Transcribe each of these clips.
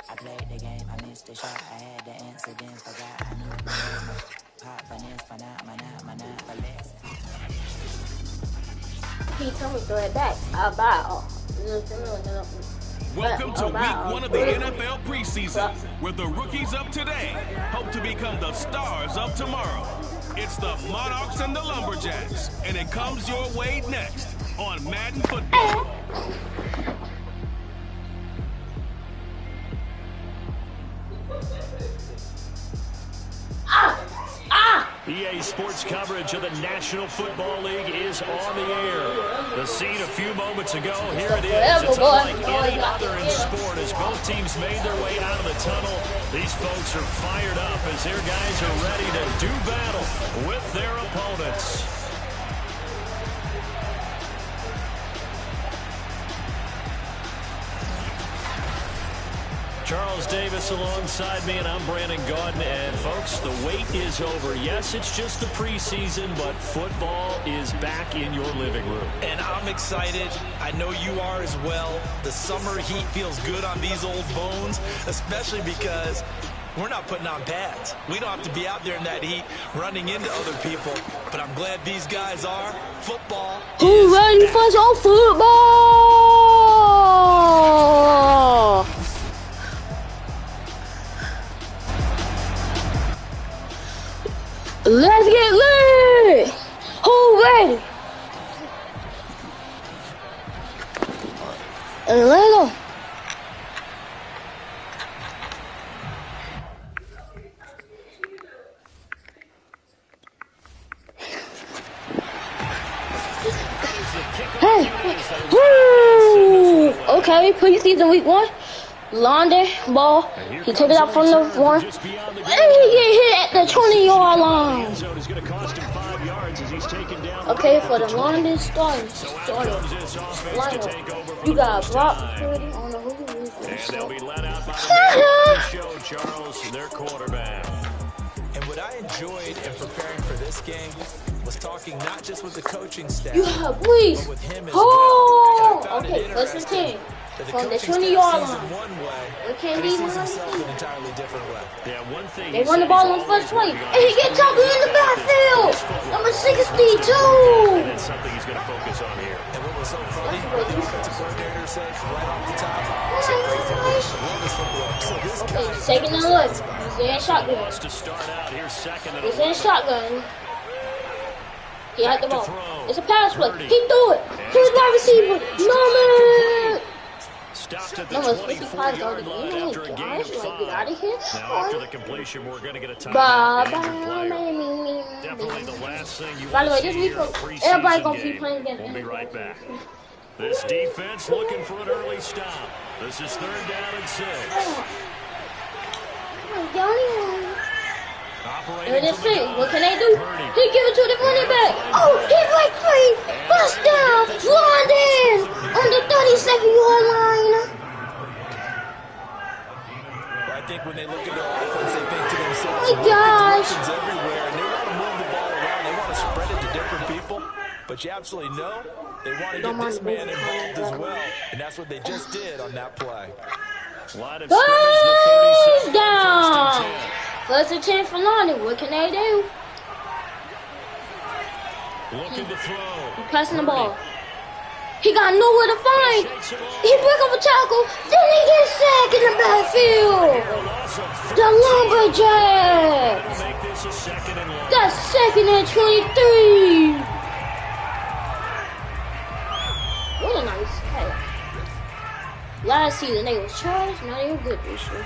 I played the game, I missed the shot. I had the incidents, forgot I knew my pop for this, for not, my not for less. He told me to throw it back. About. Welcome to week 1 of the NFL preseason, where the rookies of today hope to become the stars of tomorrow. It's the Monarchs and the Lumberjacks, and it comes your way next on Madden Football. EA Sports coverage of the National Football League is on the air. The scene a few moments ago, here it is. It's unlike any other in sport as both teams made their way out of the tunnel. These folks are fired up as their guys are ready to do battle with their opponents. Charles Davis alongside me, and I'm Brandon Gaudin. And folks, the wait is over. Yes, it's just the preseason, but football is back in your living room. And I'm excited. I know you are as well. The summer heat feels good on these old bones, especially because we're not putting on pads. We don't have to be out there in that heat running into other people. But I'm glad these guys are. Football. Who's ready for some football? Let's get lit! Who ready? And let's go. Hey! Woo! Okay, preseason week 1. London ball. He took it out from the 1. And he get hit at the 20-yard line. Okay, for the London starter lineup, you got Brock Purdy on the hook. And they'll be let out by Show Charles, their quarterback. And what I enjoyed in preparing for this game was talking not just with the coaching staff, please. but with him as well. Okay, first and 10. From the 20-yard line. Okay, he himself an entirely different way. Yeah, one thing they run the ball on first play, and he gets tackled in the backfield. Number 62. And that's something he's going to focus on here. And what was so funny, the offensive coordinator said right off the top, okay, second and 11. He's in shotgun. He's in shotgun. He had the ball. It's a pass play. He threw it. Here's my receiver. Norman. Stopped at the 24-yard line after a gain of 5. Out of here. Now after the completion, we're going to get a timeout. Definitely the last thing you want to see here in a preseason game. We'll be right back. This defense looking for an early stop. This is 3rd down and 6. Here this thing. What can they do? He give it to the running back. Oh, he break free. Bust down. London on the 37-yard line. Well, I think when they look at their offense, they think to themselves, oh my gosh. Everywhere, and they want to move the ball around. They want to spread it to different people. But you absolutely know they want to get this man involved as well. And that's what they just did on that play. First down. First and 10 for London. What can they do? Looking to throw. He's passing the ball. He got nowhere to find. He broke up a tackle. Then he gets sacked in the backfield. The Lumberjacks. That's 2nd and 23. What a nice pass. Last season they was trash. Now they were good this year.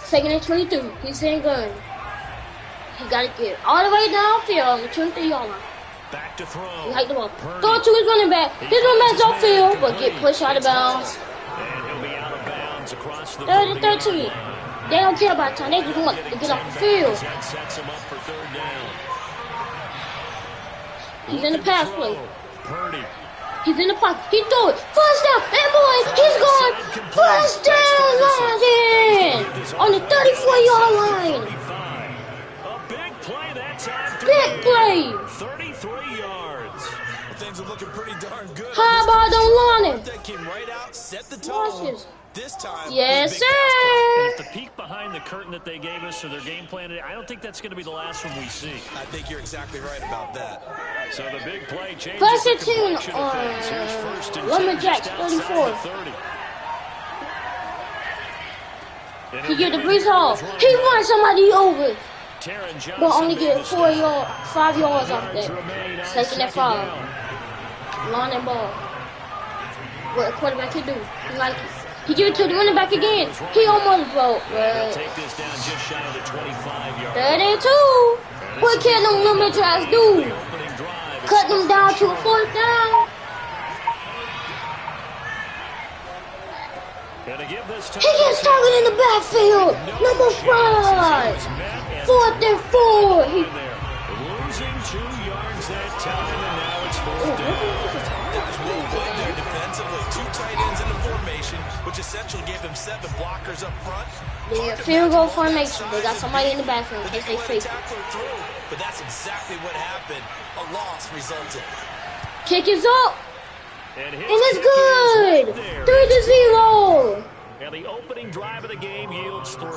2nd and 22. He's in gun. He got to get all the way downfield on the 23-yard line. Back to throw. He hiked the ball. Throw to his running back. His running back's offfield, but get pushed out of bounds. And he'll be out of bounds across the 3rd and 13. They don't care about time. They just want to get off the field. That sets him up for 3rd down. He's in the pass play. Purdy. He's in the pocket. He threw it. First down. And boys, he's gone. First down, London. On the 34-yard line. A big play that time. Big play. 33 yards. Things are looking pretty darn good. How about them London? That came right out, set the Watch tone. this. This time, yes, sir. And if the peek behind the curtain that they gave us or their game plan, I don't think that's going to be the last one we see. I think you're exactly right about that. So the big play changes First the and 10 complexion of things. Here's first and 10, Lumberjacks, just outside 34. the 30. He get the Brees Hall. He runs somebody over. But But only get 5 yards off that. Taking that foul. Lawn that ball. What a quarterback can do. He give it to the running back again. He almost broke. Take this down just shy of the 25-yard. 32. What can them Lumberjacks do? Cut them down to a 4th down. He gets targeted in the backfield. Number 5. 4th and 4. Losing 2 yards that time, and now it's 4th down. That was well played there defensively. 2 tight ends in the formation, which essentially gave them 7 blockers up front. Yeah, field goal formation. They got somebody in the backfield in case they fake it. But that's exactly what happened. A loss resulted. Kick is up. And it's good. 3-0. And the opening drive of the game yields 3.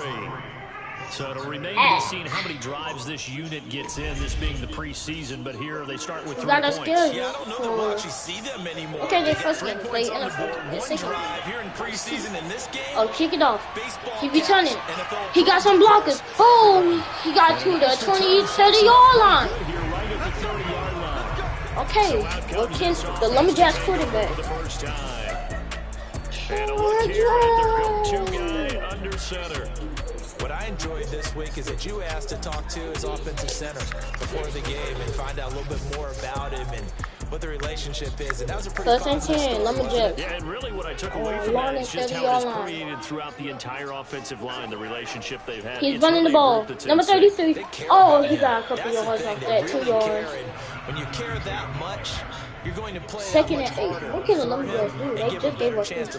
So it'll remain to be seen how many drives this unit gets in, this being the preseason. But here they start with 3 points. Yeah, I don't know that we'll actually see them anymore. Okay, they first game. They NFL. They second. Here in preseason in this game. Oh, kick it off. He returning. He got some blockers. Oh, he got to the 30-yard line. Okay, well, the Lumberjacks quarterback. And a look here at their go-to guy under center. What I enjoyed this week is that you asked to talk to his offensive center before the game and find out a little bit more about him and what the relationship is. And that was a pretty positive story. Lumberjacks. Yeah, and really what I took away from that is just how it is created throughout the entire offensive line, the relationship they've had. He's running the ball. Number 33. Oh, he got a couple yards off that. 2 yards. When you care that much, you're going to play 2nd and 8. What can the Lumberjacks do? They just gave us 3 points.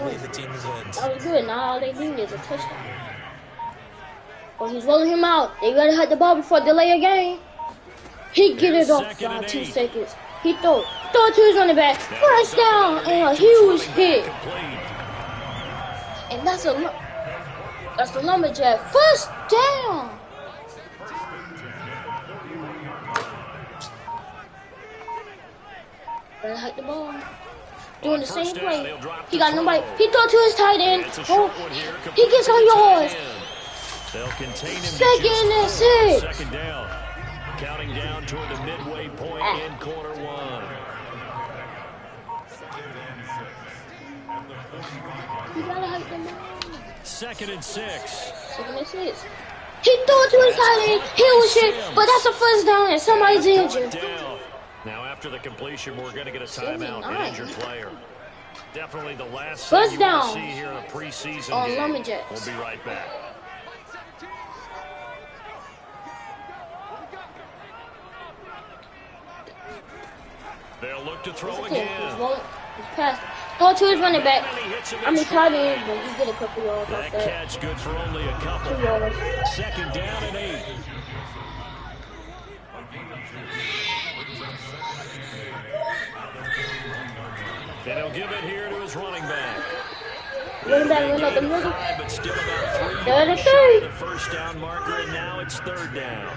That was good. Now all they need is a touchdown. Oh, he's rolling him out. They gotta hit the ball before delay a game. He get it off by 2 seconds. He throw it to his running back. First down and a huge hit. And that's the Lumberjack. First down. Gotta hit the ball. Doing the same play. He got nobody. He throw to his tight end. Oh, he gets some yards. They'll contain him. 2nd and 6. 2nd down. Counting down toward the midway point in quarter 1. You gotta hike them out. 2nd and 6. 2nd and 6. He threw it to his tight end. He was hit, but that's a first down and somebody's injured. Now after the completion, we're going to get a timeout, an injured player. Definitely the last first thing you down want to see here in a preseason game. Lumberjacks. We'll be right back. They'll look to throw again. He's passed. Throw to his running back. I mean, tight end, but he get a couple yards off that. That catch good for only a couple. 2 yards. 2nd down and 8. And he'll give it here to his running back. Running back went up the middle. But still about 3 yards shy of the first down marker, and now it's 3rd down.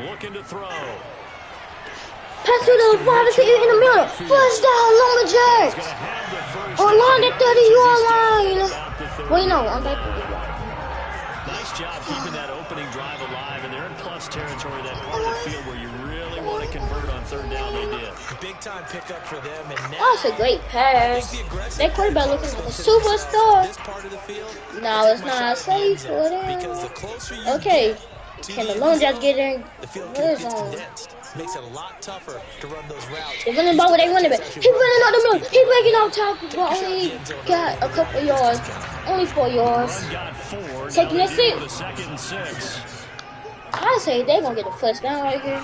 Looking to throw. Pass to the wide receiver in the middle. First down, Lumberjacks. Along the 30-yard line. Wait, no, I'm back. Nice job keeping that opening drive alive, and they're in plus territory, that part of the field where you really want to convert on 3rd down. They did. Big time pickup for them, and now That's a great pass. That quarterback looking like a superstar. No, it's not safe for them. Okay, can the Lumberjacks get in? Red zone? Makes it a lot tougher to run those routes. They're running the ball with their running back. He's running out the middle. He's breaking off tackle, but only got a couple yards. Only 4 yards. 2nd and 6. I say they're gonna get the first down right here.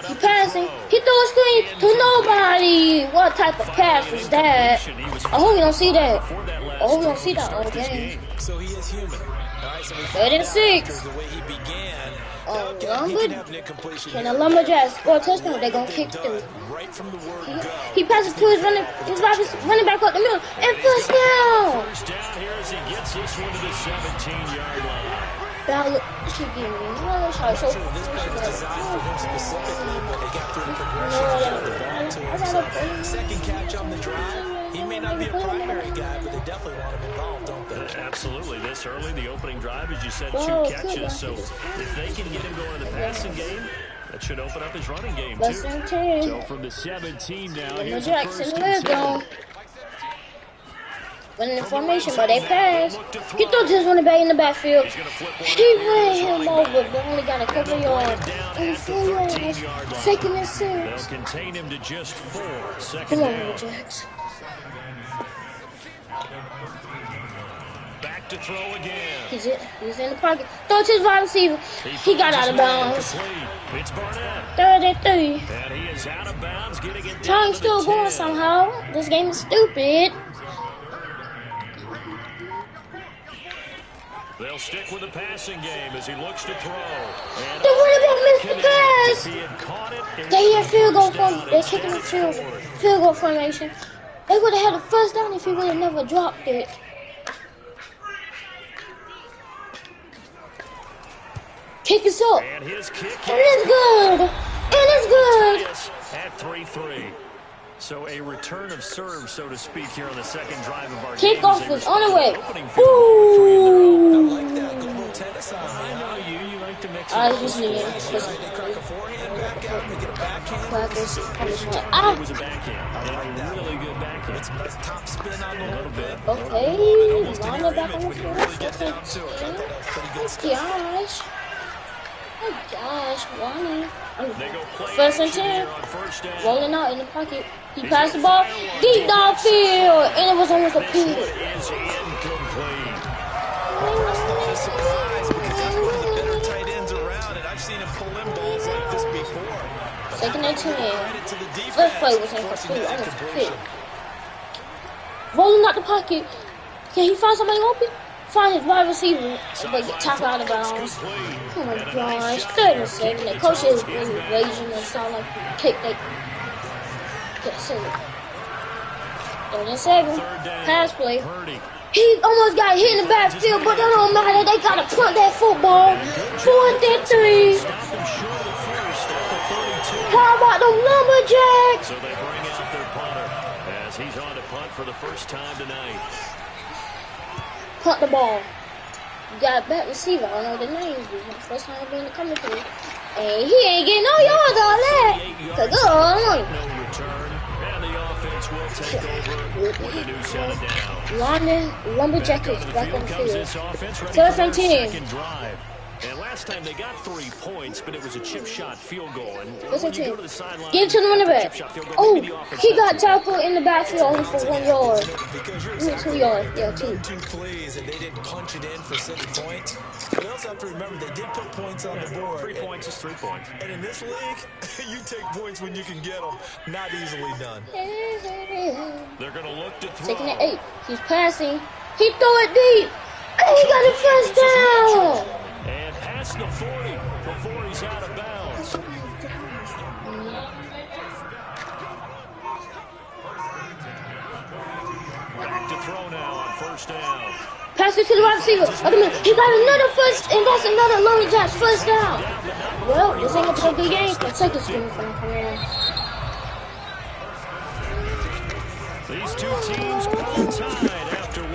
He passing. He threw a screen to nobody. What type of pass was that? I hope you don't see that. I hope you don't see that all game. So he is human. Third and 6. The way he began, Can the Lumberjacks score a touchdown? They're gonna kick through. right from the word He passes to his running back up the middle, and first down. First down here as he gets this one to the 17-yard line. That should give me another shot. So this play was designed for him specifically, but they got through the progression and got the ball to him. So second catch on the drive. He may not be a primary guy, but they definitely want him involved, don't they? Absolutely. This early, the opening drive, as you said, 2 catches. So if they can get him going in the passing game, that should open up his running game, too. So from the 17 now, here's the first and 10. Running in formation, but they pass. He threw his running back in the backfield. He ran him over, but only got a couple yards. And 4 yards. Second and 6. They'll contain him to just 4. Second Come on, down. Jacks. Back to throw again. He's in the pocket. Throw to his wide receiver. He got out of bounds. It's Barnett. Third and 3. And he is out of bounds, getting it down Time's to the still going 10. somehow. This game is stupid. They'll stick with the passing game as he looks to throw. And The running back missed the pass. if he had caught it, They had field goal down, form. They're it's kicking the down field forward. goal formation. They would have had a first down if he would have never dropped it. Kick is up. And his kick And it's good. And it's good. at 3-3. So a return of serve, so to speak, here on the second drive of our Kickoff game. is on the way. I like that. Go little tennis on, I man. know you like to mix I it up. just need They crack a forehand back out and they get a backhand. It was a backhand. And a really good backhand. It's top spin on the little bit. Okay, line it back on the When you really get field. down to it. I thought that was pretty good stuff. Gosh. Oh gosh, Lonnie. They go play First and action 10. here on first down. Rolling out in the pocket. He passed the ball deep downfield, and it was almost a This pick. one is incomplete. First thought is surprise because he's one of the better tight ends around, and I've seen him pull in balls like this before. But Second and 10. credit to the defense. First play was forcing incomplete. that Almost a incompletion. pick. Rolling out the pocket. Can he find somebody open? Find his wide receiver, but get tackled out of bounds. Oh my gosh, 37. The coach is really raging and sound like he kicked that. Get it. 37. Pass play. He almost got hit in the backfield, but that don't matter. They gotta punt that football. 4th and 3. How about the Lumberjacks? So they bring out their punter as he's on to punt for the first time tonight. Punt the ball. You got a back receiver. I don't know the names. This is my first time being the commentary. And he ain't getting no yards on that. So go on. No return, and the offense will take over with a new set of downs. London Lumberjacks Back is onto the back on field the comes field. this offense, ready Third for and their 10. second drive. And last time they got 3 points, but it was a chip shot field goal. And Third when and you 10. go to the sideline, Give it to the running back. chip shot field goal, Oh, maybe the offense he has got it. tackled in the backfield only for 1 yard. Because you're 2 yards. Yeah, 2. 2 plays and they didn't punch it in for 6 points. But you also have to remember they did put points on the board. 3 points is 3 points. And in this league, you take points when you can get them. Not easily done. They're going to look to throw. Second and 8. He's passing. He threw it deep. And he got a first down. And past the 40 before he's out of bounds. Back to throw now on first down. Pass it to the wide receiver. Wait a minute. He got another first, and that's another Lumberjacks first down. Well, this ain't gonna be a good game. The second screen from coming in. These two teams all tied after 1.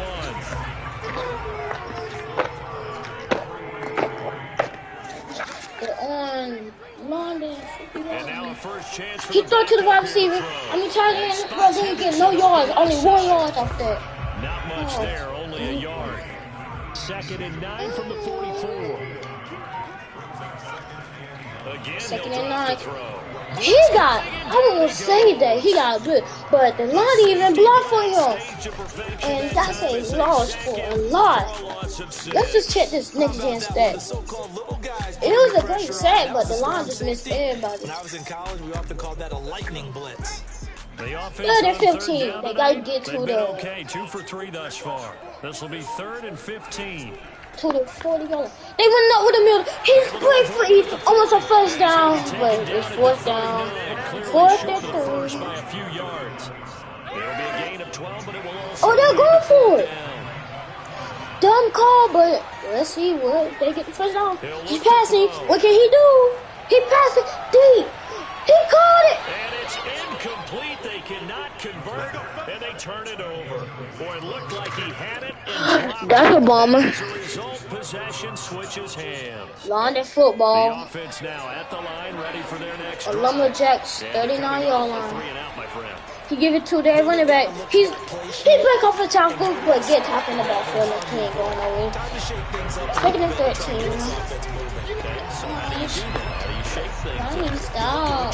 They're on London. And now a first chance for He the threw it to the wide backup receiver. throw. I mean, tight end, bro, they didn't get no yards. Only 1 yard off that. Not much there, only a yard. Second and 9 from the 44. Again, Second they'll and drop 9. the throw. He got, I won't say that he got good, but the line didn't even block for him. And that's a loss for a lot. Let's just check this next gen stats. It was a great sack, but the line just missed everybody. When I was in college, we often called that a lightning blitz. The offense 3rd and on third 15. down They gotta tonight. get to They've been the. okay, 2 for 3 thus far. This will be 3rd and 15. to the 40-yard. They went up with the middle. He's playing for almost a first down, but it's fourth down. Fourth and 3. By a few yards. It'll be a gain of 12, but it will also Oh, they're going for it. Dumb call, but let's see what they get the first down. He's passing. What can he do? He passed it deep. He caught it. And it's incomplete. They cannot convert, and they turn it over. Boy, it looked like he had it. That's a bomber. As a result, possession switches hands. London football. The offense now at the line, ready for their next A drive. Lumberjacks 39-yard line. 3 and out, my friend. He give it to their running back. He back off the tackle, but get tapped in the backfield and he ain't going nowhere. Second and 13. I need to stop.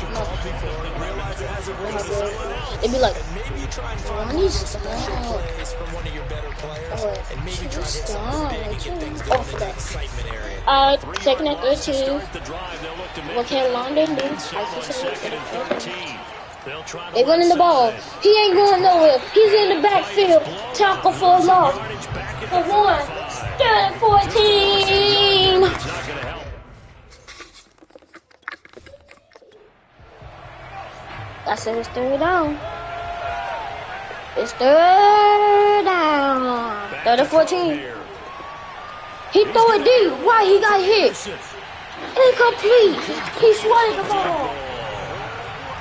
It'd be like, I need to stop. Off that. Second and 13. What can London do? They running the ball. He ain't going nowhere. He's in the backfield. Tackle for a loss. For 1. Third and 14. That's it. It's third down. It's third down. Third and 14. He threw it deep. Why he got hit? Incomplete. He swatted the ball.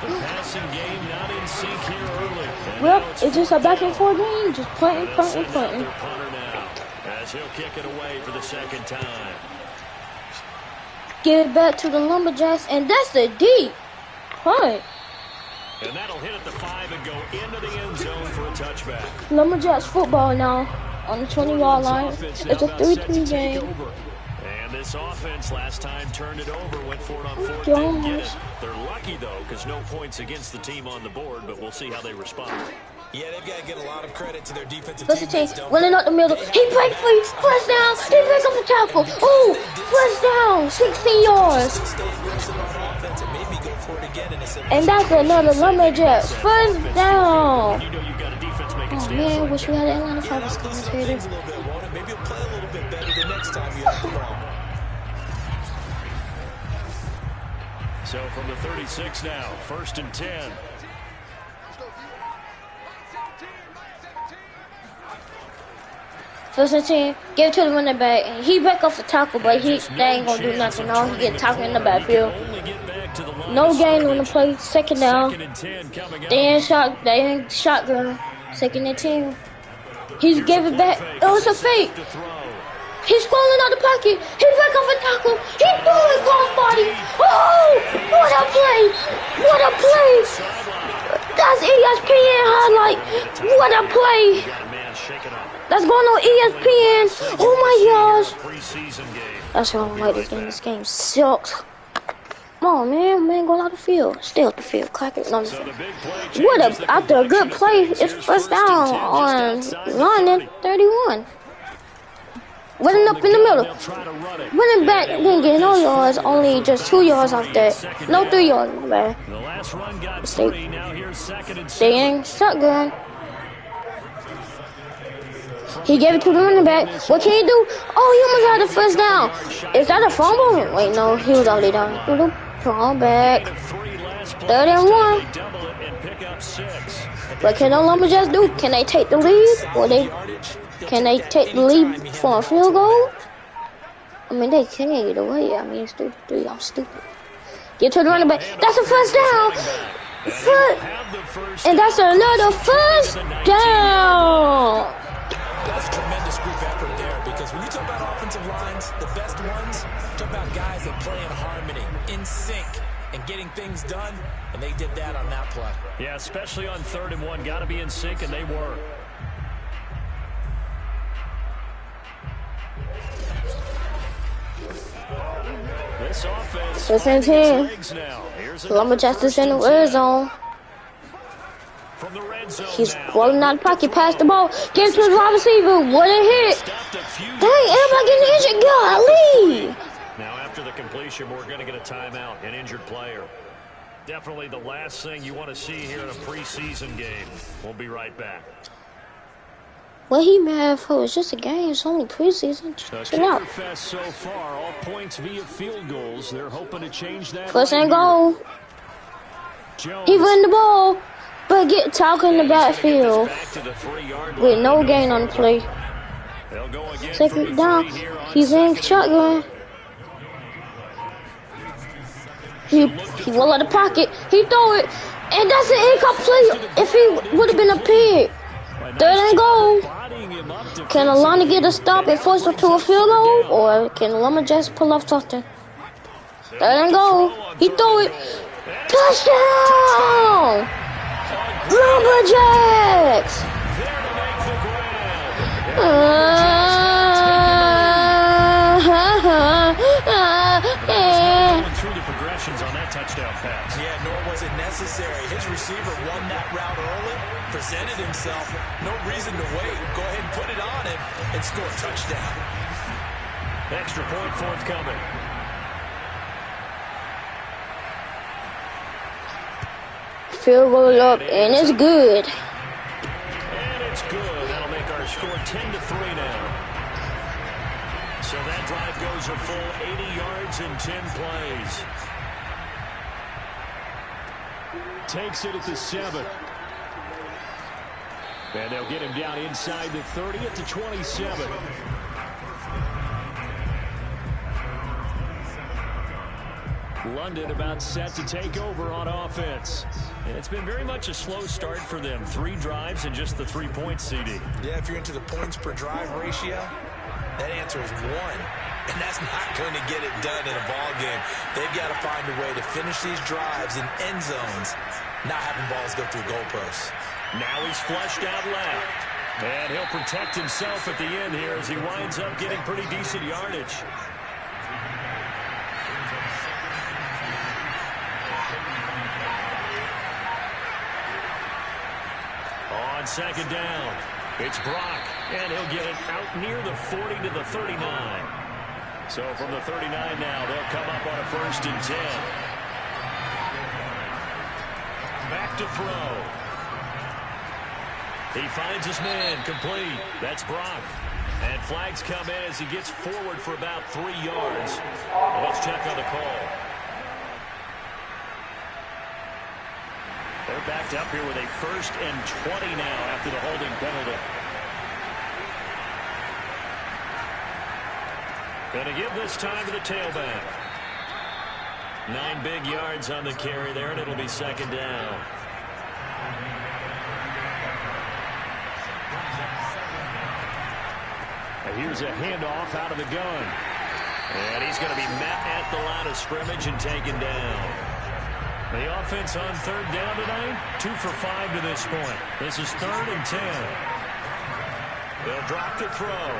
Passing game not in sync here early. Well, it's just a back and forth game. Just punting. As he'll kick it away for the second time. Give it back to the Lumberjacks, and that's the deep punt. And that'll hit at the 5 and go into the end zone for a touchback. Lumberjacks football now on the 20-yard line. It's a 3-3 game. And this offense last time turned it over, went for it on 4th, didn't get it. They're lucky, though, because no points against the team on the board, but we'll see how they respond. Yeah, they've got to get a lot of credit to their defensive team. team. Running up the middle. He break free. First down. He break up the tackle. Oh, first down. 16 yards. And that's another Lumberjacks. First down. Oh, man, wish we had an Atlanta Falcons commentator. Maybe you'll play a little bit better the next time you have the ball. So from the 36 now, 1st and 10. First and 10, give it to the running back. And he back off the tackle, but they ain't gonna do nothing. All he get tackled in the backfield. No gain on the play. Second down. They ain't shotgun. Second and 10. He's giving back. Oh, it's a fake. He's falling out the pocket. He back off a tackle. He threw it crossbody. Oh, what a play! What a play! That's ESPN highlight. What a play! That's going on ESPN. Oh my gosh. That's why I don't like this game. This game sucks. Come on, man. Man, go out the field. Stay off the field. Clap it on the field. What a, after a good play, it's first down on London 31. Running up in the middle. Running back didn't get no yards. Only just 2 yards off that. No 3 yards, man. Stay in shotgun. He gave it to the running back. What can he do? Oh, he almost had the first down. Is that a fumble? Wait, no, he was already down. Fall back. 3rd and 1. What can the Lumberjacks do? Can they take the lead? Or can they take the lead for a field goal? I mean, they can either way. I mean, it's 3-3. I'm stupid. Get to the running back. That's a first down. And that's another first down. That's a tremendous group effort there, because when you talk about offensive lines, the best ones, talk about guys that play in harmony, in sync, and getting things done, and they did that on that play. Yeah, especially on 3rd and 1, got to be in sync, and they were. This offense, First and 10. Lumberjacks is in the red zone. He's rolling out the pocket, pass the ball, give it to his wide receiver. What a hit! Dang, everybody getting injured. Golly! Now, after the completion, we're going to get a timeout, an injured player. Definitely the last thing you want to see here in a preseason game. We'll be right back. What he mad for? It's just a game. It's only preseason. Chill out. Fest so far, all points via field goals. They're hoping to change that. First and goal. He run the ball, but get talking in the backfield with no gain on the play. Second down. He's in shotgun. He roll out the pocket. He throw it, and that's an incomplete. If he would have been a pig. Third and goal. Can Alana get a stop and force her to a field goal, or can Lumberjacks pull off something? Third and goal. He threw it. Touchdown! Lumberjacks! Through the progressions on that touchdown pass. Yeah, nor was it necessary. His receiver won that route early, presented himself. No reason to wait. Go ahead and put it on him and score a touchdown. Extra point forthcoming. Field goal up, and it's good. And it's good. That'll make our score 10-3 now. So that drive goes a full 80 yards in 10 plays. Takes it at the 7. And they'll get him down inside the 30 at the 27. London about set to take over on offense. And it's been very much a slow start for them. 3 drives and just the 3 points, CD. Yeah, if you're into the points per drive ratio, that answer is 1. And that's not going to get it done in a ball game. They've got to find a way to finish these drives in end zones, not having balls go through goalposts. Now he's flushed out left. And he'll protect himself at the end here as he winds up getting pretty decent yardage. On second down, it's Brock, and he'll get it out near the 40 to the 39. So from the 39 now, they'll come up on a 1st and 10. Back to throw. He finds his man, complete. That's Brock. And flags come in as he gets forward for about 3 yards. Let's check on the call. They're backed up here with a 1st and 20 now after the holding penalty. Going to give this time to the tailback. 9 big yards on the carry there, and it'll be 2nd down. And here's a handoff out of the gun. And he's going to be met at the line of scrimmage and taken down. The offense on 3rd down tonight, 2 for 5 to this point. This is 3rd and 10. They'll drop the throw.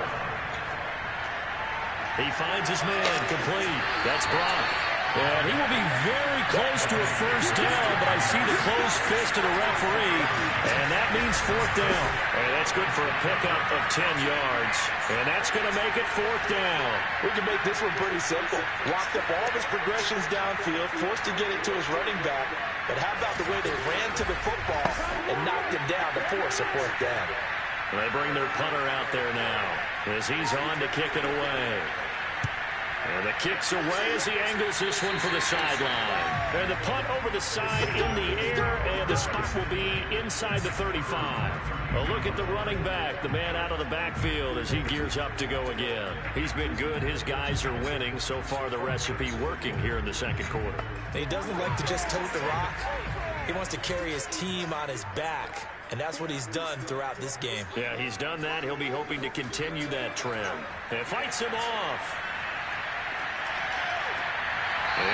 He finds his man, complete. That's Brock. And he will be very close to a 1st down, but I see the closed fist of the referee, and that means 4th down. And that's good for a pickup of 10 yards. And that's going to make it 4th down. We can make this one pretty simple. Walked up all of his progressions downfield, forced to get it to his running back. But how about the way they ran to the football and knocked him down to force a 4th down? They bring their punter out there now as he's on to kick it away. And the kick's away as he angles this one for the sideline. And the punt over the side in the air, and the spot will be inside the 35. A look at the running back, the man out of the backfield as he gears up to go again. He's been good. His guys are winning. So far, the recipe working here in the 2nd quarter. He doesn't like to just tote the rock. He wants to carry his team on his back, and that's what he's done throughout this game. Yeah, he's done that. He'll be hoping to continue that trend. And fights him off.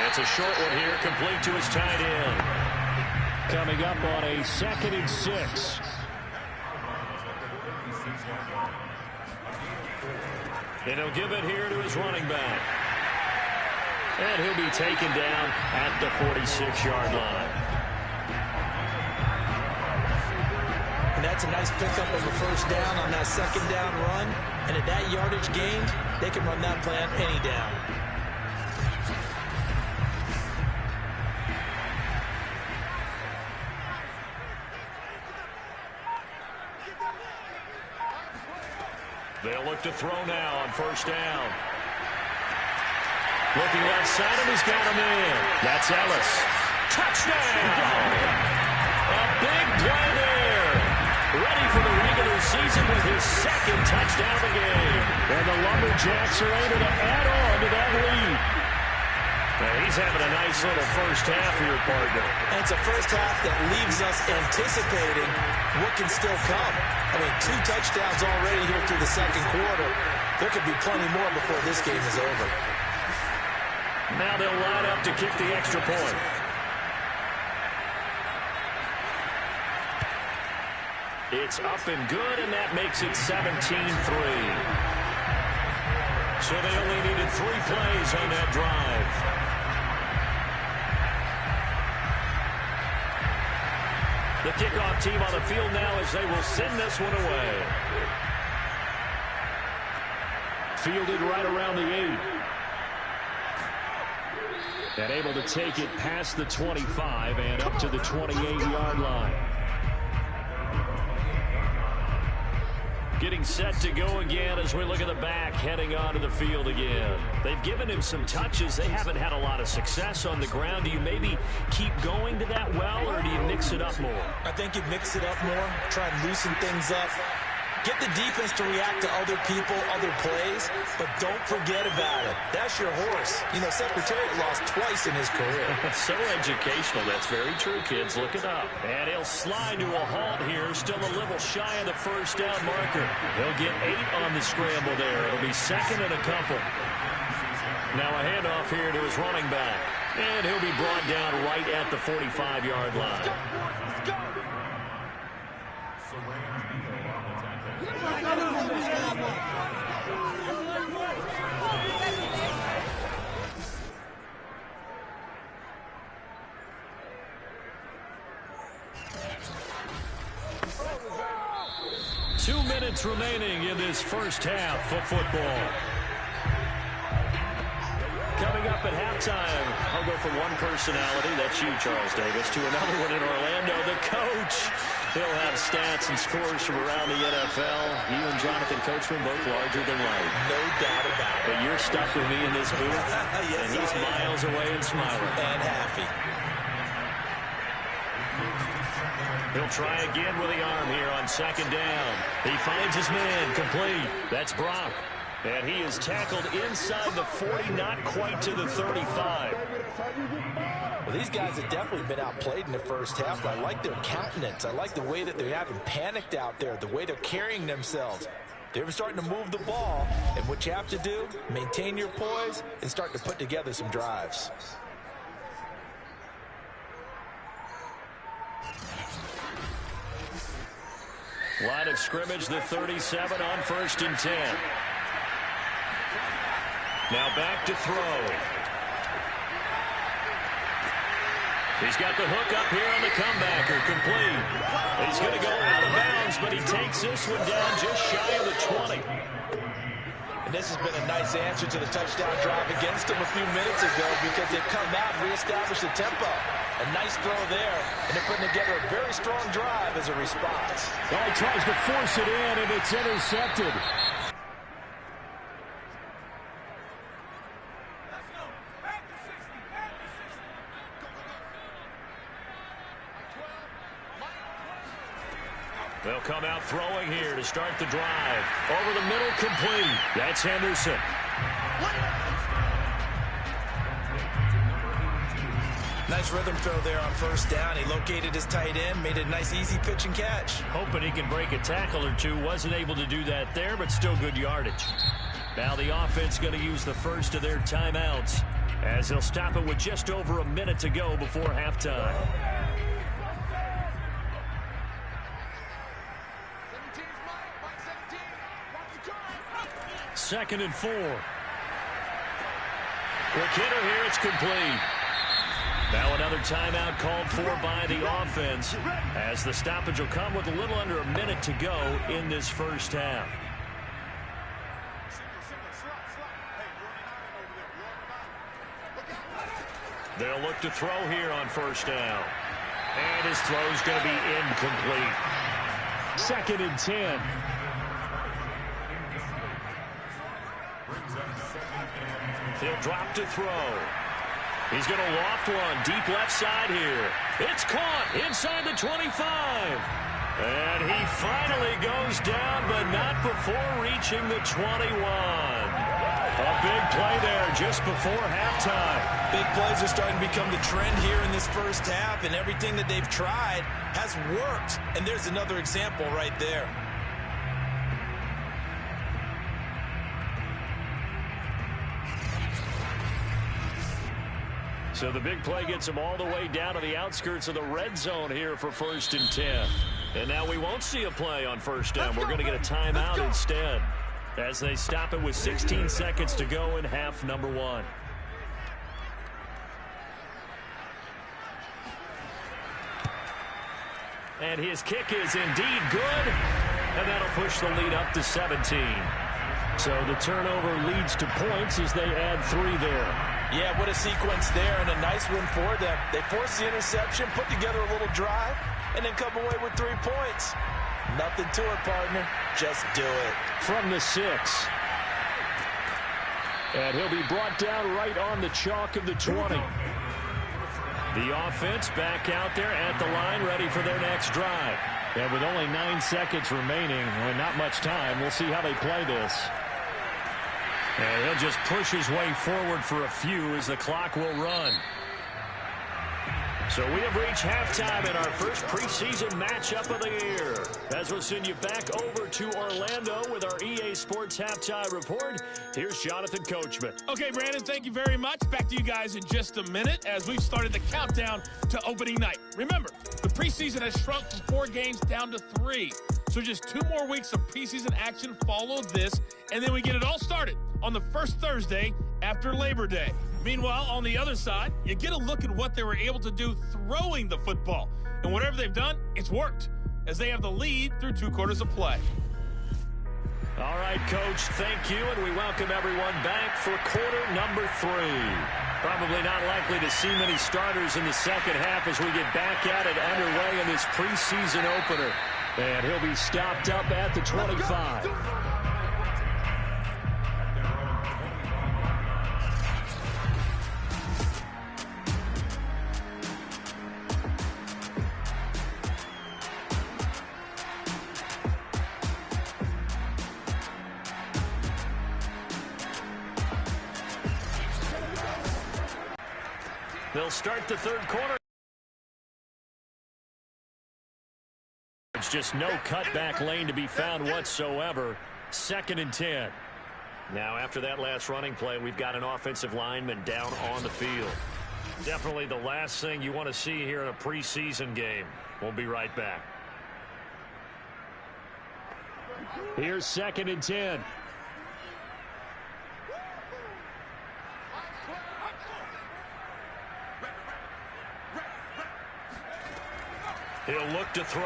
It's a short one here, complete to his tight end. Coming up on a 2nd and 6. And he'll give it here to his running back. And he'll be taken down at the 46-yard line. And that's a nice pickup of a 1st down on that 2nd down run. And at that yardage gained, they can run that plan any down. They'll look to throw now on first down. Looking left side, and he's got him in. That's Ellis. Touchdown! A big play there. Ready for the regular season with his second touchdown of the game. And the Lumberjacks are able to add on to that lead. Now he's having a nice little first half here, partner. And it's a first half that leaves us anticipating what can still come. I mean, 2 touchdowns already here through the second quarter. There could be plenty more before this game is over. Now they'll line up to kick the extra point. It's up and good, and that makes it 17-3. So they only needed 3 plays on that drive. The kickoff team on the field now as they will send this one away. Fielded right around the 8. And able to take it past the 25 and up to the 28-yard line. Getting set to go again as we look at the back heading onto the field again. They've given him some touches. They haven't had a lot of success on the ground. Do you maybe keep going to that well, or do you mix it up more? I think you mix it up more, try and loosen things up. Get the defense to react to other people, other plays, but don't forget about it. That's your horse. You know, Secretariat lost twice in his career. So educational. That's very true, kids. Look it up. And he'll slide to a halt here. Still a little shy of the first down marker. He'll get 8 on the scramble there. It'll be second and a couple. Now a handoff here to his running back. And he'll be brought down right at the 45-yard line. Let's go. 2 minutes remaining in this first half of football. Coming up at halftime, I'll go from one personality, that's you, Charles Davis, to another one in Orlando, the coach. He'll have stats and scores from around the NFL. You and Jonathan Coachman both larger than life. No doubt about it. But you're stuck with me in this booth, Yes, and he's miles away and smiling. And happy. He'll try again with the arm here on second down. He finds his man complete. That's Brock. And he is tackled inside the 40, not quite to the 35. Well, these guys have definitely been outplayed in the first half, but I like their countenance. I like the way that they haven't panicked out there, the way they're carrying themselves. They're starting to move the ball, and what you have to do, maintain your poise and start to put together some drives. Line of scrimmage, the 37 on 1st and 10. Now back to throw. He's got the hook up here on the comebacker, complete. He's going to go out of bounds, but he takes this one down just shy of the 20. And this has been a nice answer to the touchdown drive against them a few minutes ago because they've come out and reestablished the tempo. A nice throw there, and they're putting together a very strong drive as a response. Well, he tries to force it in, and it's intercepted. They'll come out throwing here to start the drive. Over the middle, complete. That's Henderson. Nice rhythm throw there on first down. He located his tight end, made a nice easy pitch and catch. Hoping he can break a tackle or two. Wasn't able to do that there, but still good yardage. Now the offense going to use the first of their timeouts as they'll stop it with just over a minute to go before halftime. Second and 4. Quick hitter here, it's complete. Now another timeout called for by the offense as the stoppage will come with a little under a minute to go in this first half. They'll look to throw here on first down. And his throw's going to be incomplete. Second and 10. He'll drop to throw. He's going to loft one deep left side here. It's caught inside the 25. And he finally goes down, but not before reaching the 21. A big play there just before halftime. Big plays are starting to become the trend here in this first half, and everything that they've tried has worked. And there's another example right there. So the big play gets him all the way down to the outskirts of the red zone here for 1st and 10. And now we won't see a play on 1st down. We're going to get a timeout instead as they stop it with 16 seconds to go in half number 1. And his kick is indeed good, and that'll push the lead up to 17. So the turnover leads to points as they add 3 there. Yeah, what a sequence there, and a nice one for them. They force the interception, put together a little drive, and then come away with 3 points. Nothing to it, partner. Just do it. From the 6. And he'll be brought down right on the chalk of the 20. The offense back out there at the line, ready for their next drive. And with only 9 seconds remaining, and not much time, we'll see how they play this. And he'll just push his way forward for a few as the clock will run. So we have reached halftime in our first preseason matchup of the year. As we'll send you back over to Orlando with our EA Sports Halftime Report, here's Jonathan Coachman. Okay, Brandon, thank you very much. Back to you guys in just a minute as we've started the countdown to opening night. Remember, the preseason has shrunk from 4 games down to 3. So just 2 more weeks of preseason action follow this, and then we get it all started on the first Thursday after Labor Day. Meanwhile, on the other side, you get a look at what they were able to do throwing the football. And whatever they've done, it's worked, as they have the lead through 2 quarters of play. All right, Coach, thank you, and we welcome everyone back for quarter number 3. Probably not likely to see many starters in the second half as we get back at it underway in this preseason opener. And he'll be stopped up at the 25. They'll start the third quarter. It's just no cutback lane to be found whatsoever. 2nd and 10. Now, after that last running play, we've got an offensive lineman down on the field. Definitely the last thing you want to see here in a preseason game. We'll be right back. Here's 2nd and 10. He'll look to throw.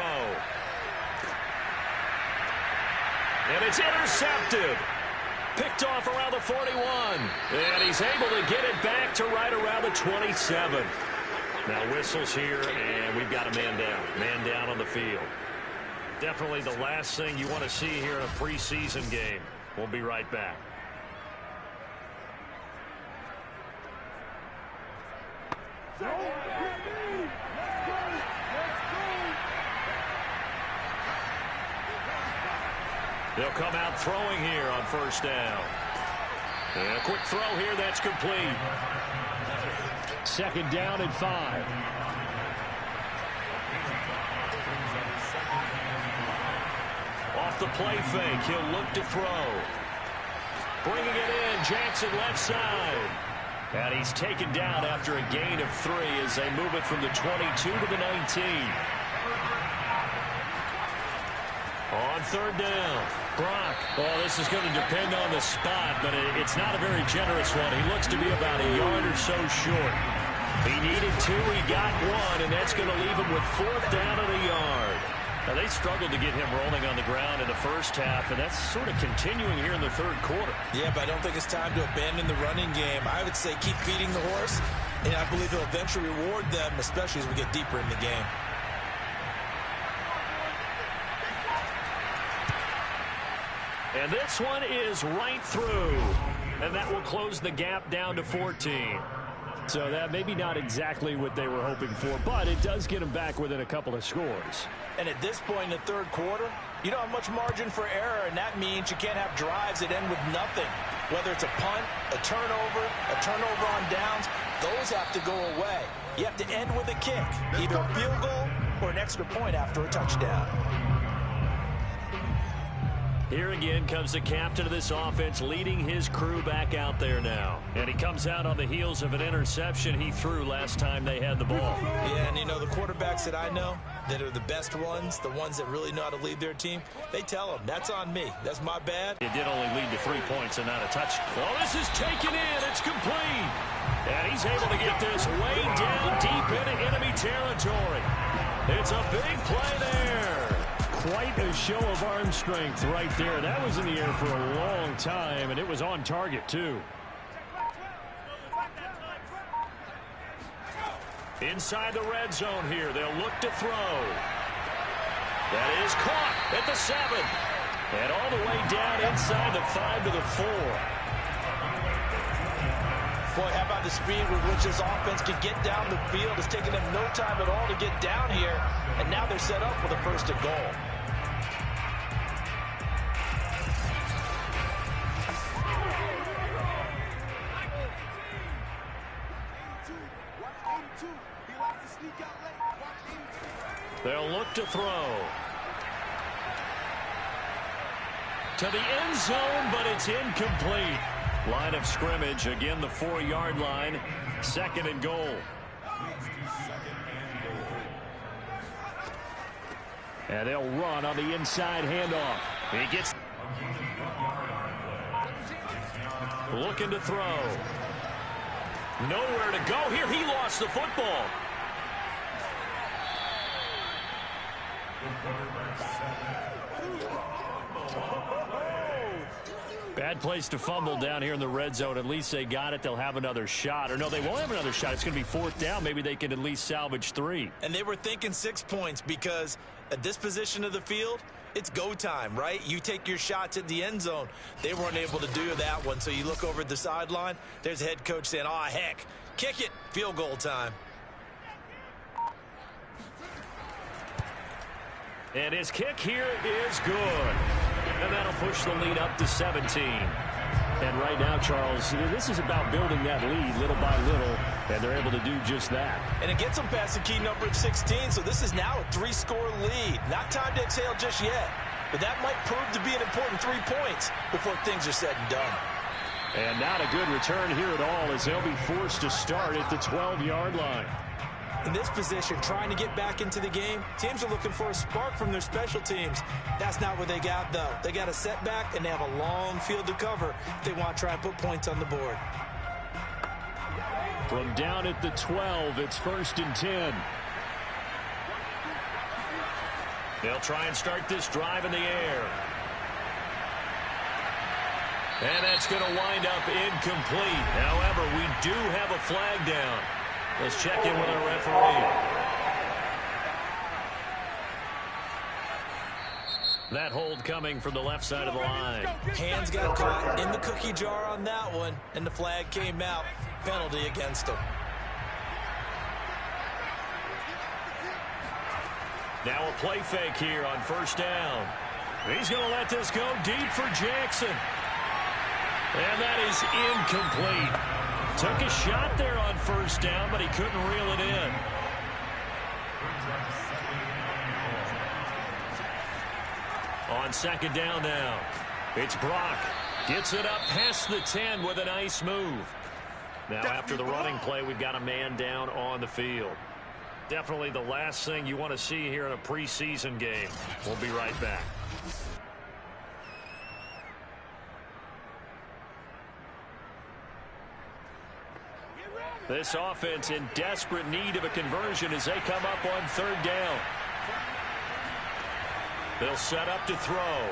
And it's intercepted. Picked off around the 41. And he's able to get it back to right around the 27. Now whistles here, and we've got a man down. Man down on the field. Definitely the last thing you want to see here in a preseason game. We'll be right back. They'll come out throwing here on 1st down. And a quick throw here that's complete. 2nd down and 5. Off the play fake, he'll look to throw. Bringing it in, Jackson left side. And he's taken down after a gain of 3 as they move it from the 22 to the 19. On 3rd down, Brock. Well, this is going to depend on the spot, but it's not a very generous one. He looks to be about a yard or so short. He needed 2, he got 1, and that's going to leave him with 4th down at a yard. Now, they struggled to get him rolling on the ground in the first half, and that's sort of continuing here in the 3rd quarter. Yeah, but I don't think it's time to abandon the running game. I would say keep feeding the horse, and I believe he'll eventually reward them, especially as we get deeper in the game. And this one is right through. And that will close the gap down to 14. So that maybe not exactly what they were hoping for, but it does get them back within a couple of scores. And at this point in the third quarter, you don't have much margin for error, and that means you can't have drives that end with nothing. Whether it's a punt, a turnover on downs, those have to go away. You have to end with a kick, either a field goal or an extra point after a touchdown. Here again comes the captain of this offense leading his crew back out there now. And he comes out on the heels of an interception he threw last time they had the ball. Yeah, and you know, the quarterbacks that I know that are the best ones, the ones that really know how to lead their team, they tell them, that's on me. That's my bad. It did only lead to 3 points and not a touch. Well, this is taken in. It's complete. And he's able to get this way down deep into enemy territory. It's a big play there. Quite a show of arm strength right there. That was in the air for a long time, and it was on target, too. Inside the red zone here, they'll look to throw. That is caught at the 7. And all the way down inside the 5 to the 4. Boy, how about the speed with which this offense can get down the field? It's taken them no time at all to get down here, and now they're set up with a first and goal. They'll look to throw. To the end zone, but it's incomplete. Line of scrimmage, again the 4-yard line. 2nd and goal. And they'll run on the inside handoff. He gets looking to throw. Nowhere to go here. He lost the football. Bad place to fumble down here in the red zone. At least they got it. They'll have another shot. Or no, they won't have another shot. It's going to be 4th down. Maybe they can at least salvage 3. And they were thinking 6 points because at this position of the field, it's go time, right? You take your shots at the end zone. They weren't able to do that one. So you look over at the sideline. There's the head coach saying, oh, heck, kick it. Field goal time. And his kick here is good. And that'll push the lead up to 17. And right now, Charles, this is about building that lead little by little, and they're able to do just that. And it gets them past the key number of 16, so this is now a 3-score lead. Not time to exhale just yet, but that might prove to be an important 3 points before things are said and done. And not a good return here at all, as they'll be forced to start at the 12-yard line. In this position, trying to get back into the game, teams are looking for a spark from their special teams. That's not what they got, though. They got a setback, and they have a long field to cover if they want to try and put points on the board. From down at the 12, it's 1st and 10. They'll try and start this drive in the air. And that's going to wind up incomplete. However, we do have a flag down. Let's check in with our referee. That hold coming from the left side of the line. Hands got caught in the cookie jar on that one, and the flag came out. Penalty against him. Now a play fake here on 1st down. He's going to let this go deep for Jackson. And that is incomplete. Took a shot there on 1st down, but he couldn't reel it in. On 2nd down now, it's Brock. Gets it up past the 10 with a nice move. Now after the running play, we've got a man down on the field. Definitely the last thing you want to see here in a preseason game. We'll be right back. This offense in desperate need of a conversion as they come up on 3rd down. They'll set up to throw.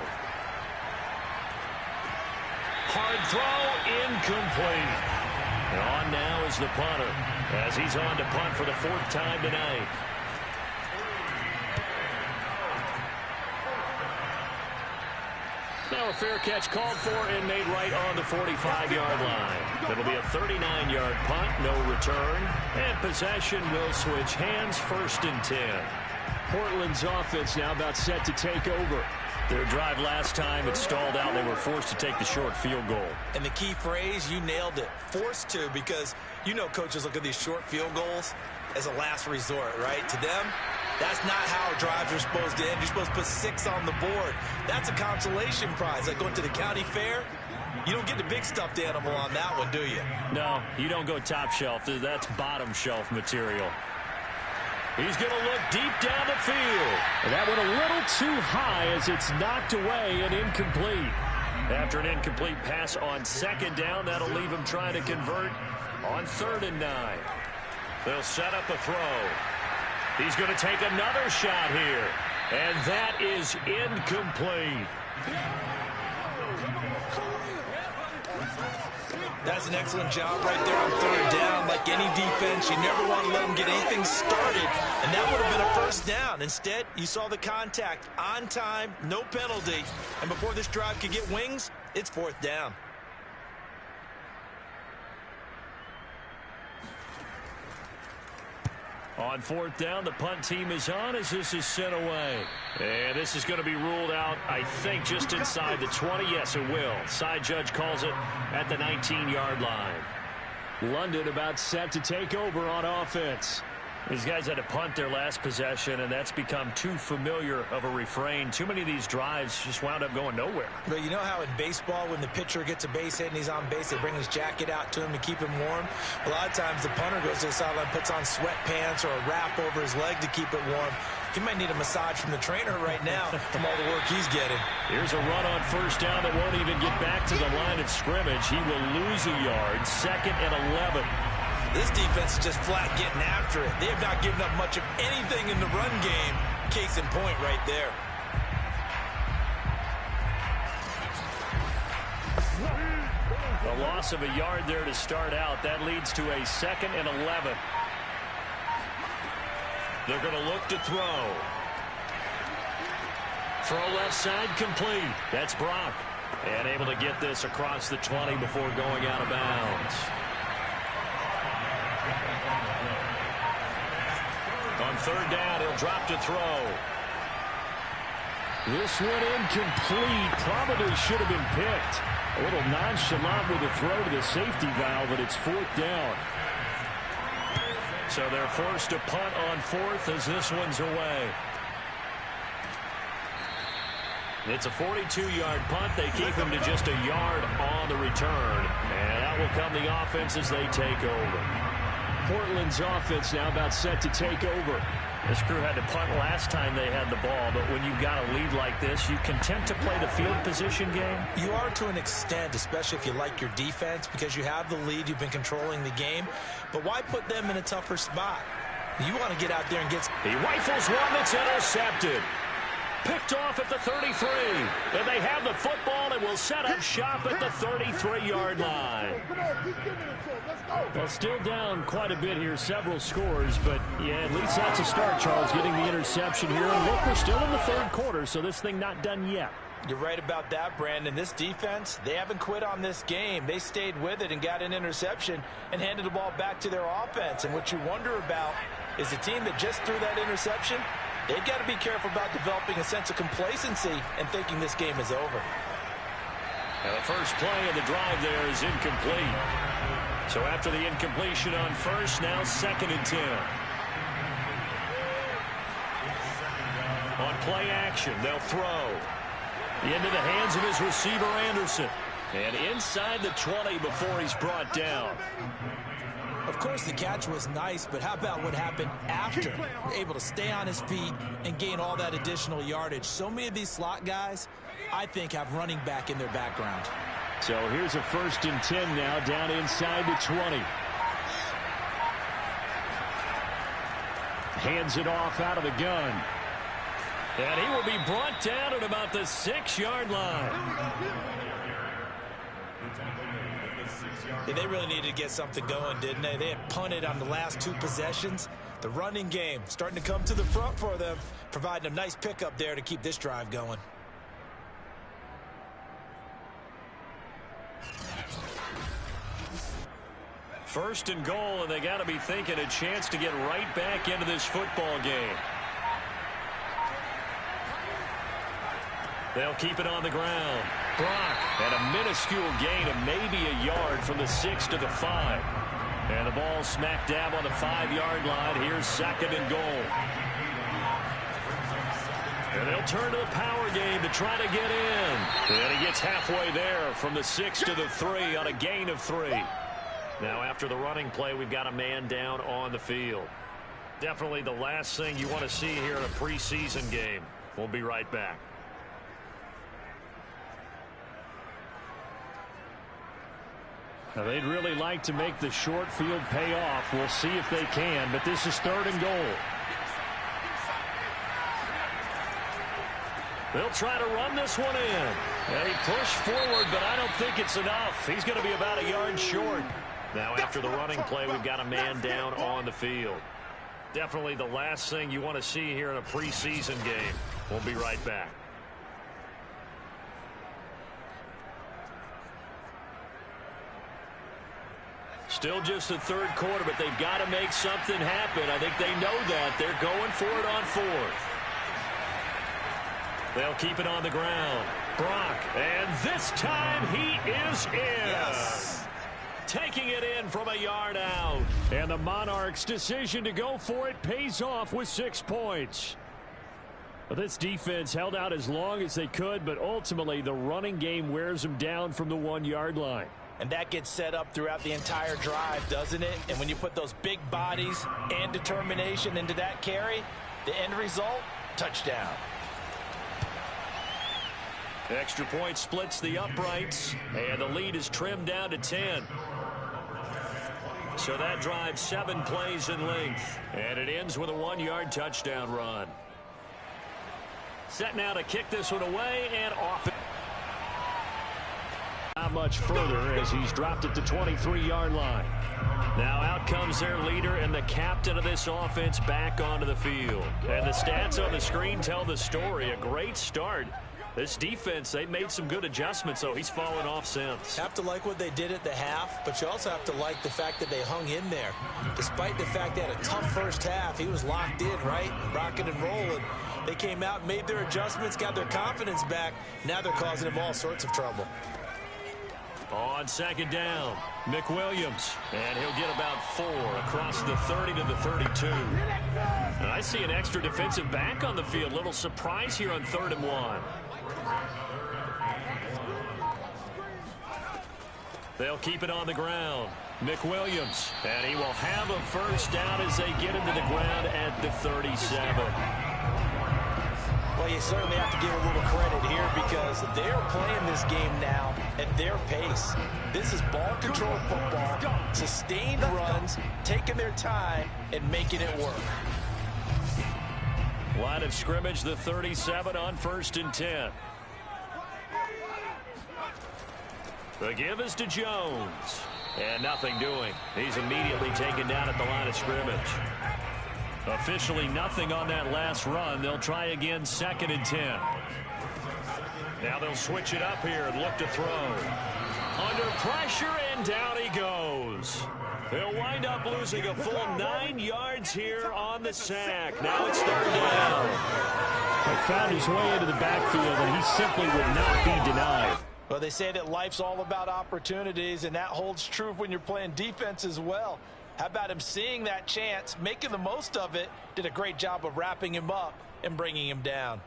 Hard throw, incomplete. And on now is the punter as he's on to punt for the 4th time tonight. Now a fair catch called for and made right on the 45-yard line. It'll be a 39-yard punt, no return, and possession will switch hands, 1st and 10. Portland's offense now about set to take over. Their drive last time, it stalled out. They were forced to take the short field goal. And the key phrase, you nailed it, forced to, because you know coaches look at these short field goals as a last resort, right? To them, that's not how drives are supposed to end. You're supposed to put 6 on the board. That's a consolation prize. Like going to the county fair, you don't get the big stuffed animal on that one, do you? No, you don't go top shelf. That's bottom shelf material. He's going to look deep down the field. And that went a little too high as it's knocked away and incomplete. After an incomplete pass on 2nd down, that'll leave him trying to convert on 3rd and 9. They'll set up a throw. He's going to take another shot here. And that is incomplete. That's an excellent job right there on 3rd down. Like any defense, you never want to let them get anything started. And that would have been a 1st down. Instead, you saw the contact on time, no penalty. And before this drive could get wings, it's 4th down. On 4th down, the punt team is on as this is sent away. And this is going to be ruled out, I think, just inside the 20. Yes, it will. Side judge calls it at the 19-yard line. London about set to take over on offense. These guys had to punt their last possession, and that's become too familiar of a refrain. Too many of these drives just wound up going nowhere. But you know how in baseball, when the pitcher gets a base hit and he's on base, they bring his jacket out to him to keep him warm? A lot of times the punter goes to the sideline, puts on sweatpants or a wrap over his leg to keep it warm. He might need a massage from the trainer right now from all the work he's getting. Here's a run on 1st down that won't even get back to the line of scrimmage. He will lose a yard. 2nd and 11. This defense is just flat getting after it. They have not given up much of anything in the run game. Case in point right there. A loss of a yard there to start out. That leads to a 2nd and 11. They're going to look to throw. Throw left side complete. That's Brock. And able to get this across the 20 before going out of bounds. On 3rd down, he'll drop to throw. This one incomplete. Probably should have been picked. A little nonchalant with a throw to the safety valve, but it's 4th down. So they're forced to punt on 4th as this one's away. It's a 42-yard punt. They keep him to just a yard on the return. And out will come the offense as they take over. Portland's offense now about set to take over. This crew had to punt last time they had the ball, but when you've got a lead like this, you content to play the field position game? You are to an extent, especially if you like your defense, because you have the lead, you've been controlling the game. But why put them in a tougher spot? You want to get out there and get... He rifles one that's intercepted. Picked off at the 33. And they have the football and will set up shop at the 33-yard line. Well, still down quite a bit here, several scores, but yeah, at least that's a start, Charles, getting the interception here. And look, we're still in the 3rd quarter, so this thing not done yet. You're right about that, Brandon. This defense, they haven't quit on this game. They stayed with it and got an interception and handed the ball back to their offense. And what you wonder about is the team that just threw that interception, they've got to be careful about developing a sense of complacency and thinking this game is over. And the first play of the drive there is incomplete. So after the incompletion on 1st, now 2nd and 10. On play action, they'll throw. Into the hands of his receiver, Anderson. And inside the 20 before he's brought down. Of course, the catch was nice, but how about what happened after? Able to stay on his feet and gain all that additional yardage. So many of these slot guys, I think, have running back in their background. So here's a 1st and 10 now, down inside the 20. Hands it off out of the gun. And he will be brought down at about the 6-yard line. Yeah, they really needed to get something going, didn't they? They had punted on the last 2 possessions. The running game starting to come to the front for them, providing a nice pickup there to keep this drive going. First and goal, and they got to be thinking a chance to get right back into this football game. They'll keep it on the ground. Brock, and a minuscule gain of maybe a yard from the 6 to the 5. And the ball smack dab on the 5-yard line. Here's second and goal. And they'll turn to the power game to try to get in. And he gets halfway there from the 6 to the 3 on a gain of 3. Now after the running play, we've got a man down on the field. Definitely the last thing you want to see here in a preseason game. We'll be right back. Now they'd really like to make the short field pay off. We'll see if they can, but this is third and goal. They'll try to run this one in. And he pushed forward, but I don't think it's enough. He's going to be about a yard short. Now after the running play, we've got a man down on the field. Definitely the last thing you want to see here in a preseason game. We'll be right back. Still just the third quarter, but they've got to make something happen. I think they know that. They're going for it on fourth. They'll keep it on the ground. Brock, and this time he is in. Yes. Taking it in from a yard out. And the Monarchs' decision to go for it pays off with 6 points. Well, this defense held out as long as they could, but ultimately the running game wears them down from the 1-yard line. And that gets set up throughout the entire drive, doesn't it? And when you put those big bodies and determination into that carry, the end result, touchdown. Extra point splits the uprights, and the lead is trimmed down to 10. So that drives 7 plays in length, and it ends with a 1-yard touchdown run. Set now to kick this one away and off it. Not much further as he's dropped it to 23-yard line. Now out comes their leader and the captain of this offense back onto the field. And the stats on the screen tell the story. A great start. This defense, they've made some good adjustments, so he's fallen off since. Have to like what they did at the half, but you also have to like the fact that they hung in there. Despite the fact they had a tough first half, he was locked in, right? Rocking and rolling. They came out, made their adjustments, got their confidence back. Now they're causing him all sorts of trouble. On second down, McWilliams, and he'll get about 4 across the 30 to the 32. And I see an extra defensive back on the field. Little surprise here on 3rd and 1. They'll keep it on the ground. McWilliams, and he will have a first down as they get him to the ground at the 37. Well, you certainly have to give a little credit here because they're playing this game now at their pace. This is ball control football, sustained runs, taking their time, and making it work. Line of scrimmage, the 37 on 1st and 10. The give is to Jones. And nothing doing. He's immediately taken down at the line of scrimmage. Officially nothing on that last run. They'll try again 2nd and 10. Now they'll switch it up here and look to throw. Under pressure, and down he goes. They'll wind up losing a full 9 yards here on the sack. Now it's 3rd down. He found his way into the backfield, and he simply would not be denied. Well, they say that life's all about opportunities, and that holds true when you're playing defense as well. How about him seeing that chance, making the most of it, did a great job of wrapping him up and bringing him down.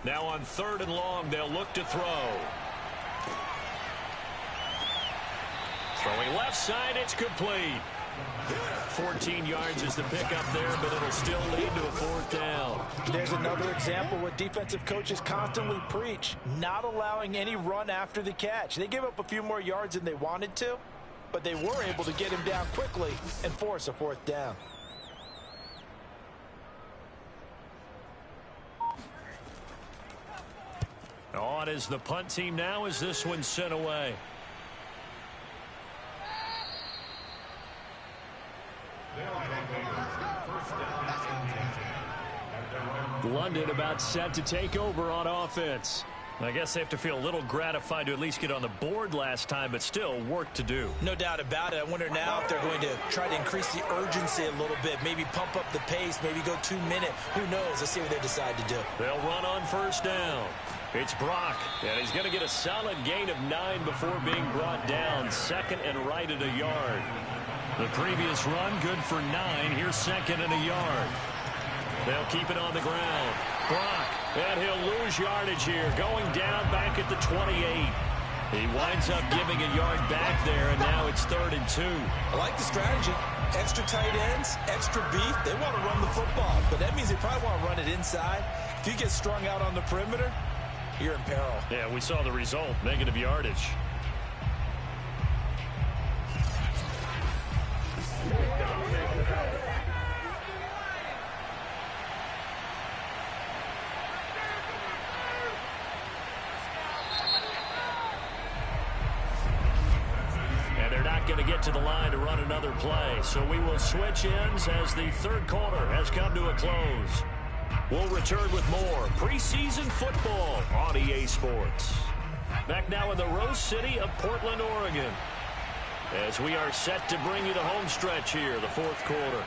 Now on 3rd and long, they'll look to throw. Throwing left side, it's complete. 14 yards is the pickup there, but it'll still lead to a 4th down. There's another example what defensive coaches constantly preach, not allowing any run after the catch. They gave up a few more yards than they wanted to, but they were able to get him down quickly and force a 4th down. On is the punt team now as this one's sent away. London about set to take over on offense. I guess they have to feel a little gratified to at least get on the board last time, but still work to do. No doubt about it. I wonder now if they're going to try to increase the urgency a little bit, maybe pump up the pace, maybe go 2 minute. Who knows? Let's see what they decide to do. They'll run on first down. It's Brock, and he's going to get a solid gain of 9 before being brought down. Second and right at a yard. The previous run, good for 9. Here's second and a yard. They'll keep it on the ground. Brock, and he'll lose yardage here, going down back at the 28. He winds up giving a yard back there, and now it's 3rd and 2. I like the strategy. Extra tight ends, extra beef. They want to run the football, but that means they probably want to run it inside. If you get strung out on the perimeter, you're in peril. Yeah, we saw the result, negative yardage. Going to get to the line to run another play, so we will switch ends as the third quarter has come to a close. We'll return with more preseason football on EA Sports. Back now in the Rose City of Portland, Oregon, as we are set to bring you the home stretch here, the fourth quarter.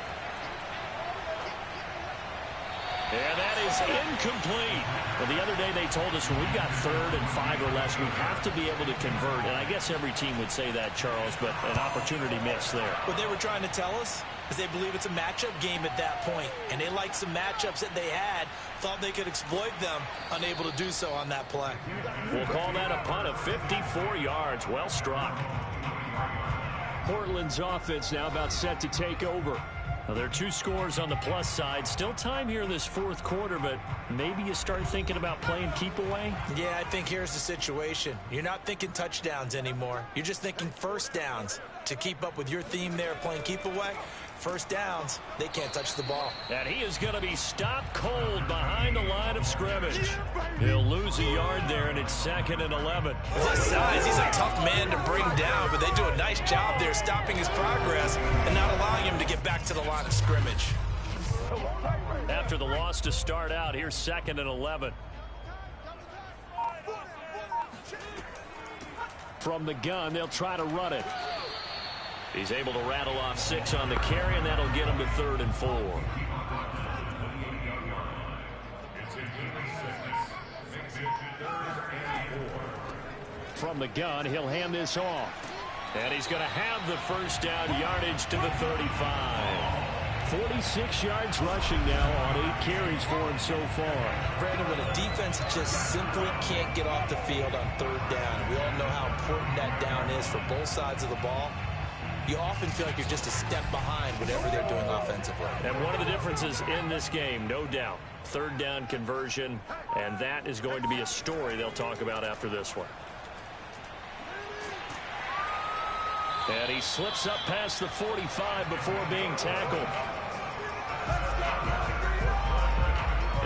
And that is incomplete. Well, the other day they told us when we've got 3rd and 5 or less, we have to be able to convert. And I guess every team would say that, Charles, but an opportunity missed there. What they were trying to tell us is they believe it's a matchup game at that point. And they liked some matchups that they had, thought they could exploit them, unable to do so on that play. We'll call that a punt of 54 yards. Well struck. Portland's offense now about set to take over. Well, there are 2 scores on the plus side. Still time here in this fourth quarter, but maybe you start thinking about playing keep away? Yeah, I think here's the situation. You're not thinking touchdowns anymore. You're just thinking first downs. To keep up with your theme there, playing keep away, first downs, they can't touch the ball. And he is going to be stopped cold behind the line of scrimmage. He'll lose a yard there, and it's 2nd and 11. With his size, he's a tough man to bring down, but they do a nice job there stopping his progress and not allowing him to get back to the line of scrimmage. After the loss to start out, here's 2nd and 11. From the gun, they'll try to run it. He's able to rattle off 6 on the carry, and that'll get him to 3rd and 4. From the gun, he'll hand this off. And he's going to have the first down, yardage to the 35. 46 yards rushing now on 8 carries for him so far. Brandon, when a defense just simply can't get off the field on 3rd down, we all know how important that down is for both sides of the ball. You often feel like you're just a step behind whatever they're doing offensively. And one of the differences in this game, no doubt, 3rd down conversion, and that is going to be a story they'll talk about after this one. And he slips up past the 45 before being tackled.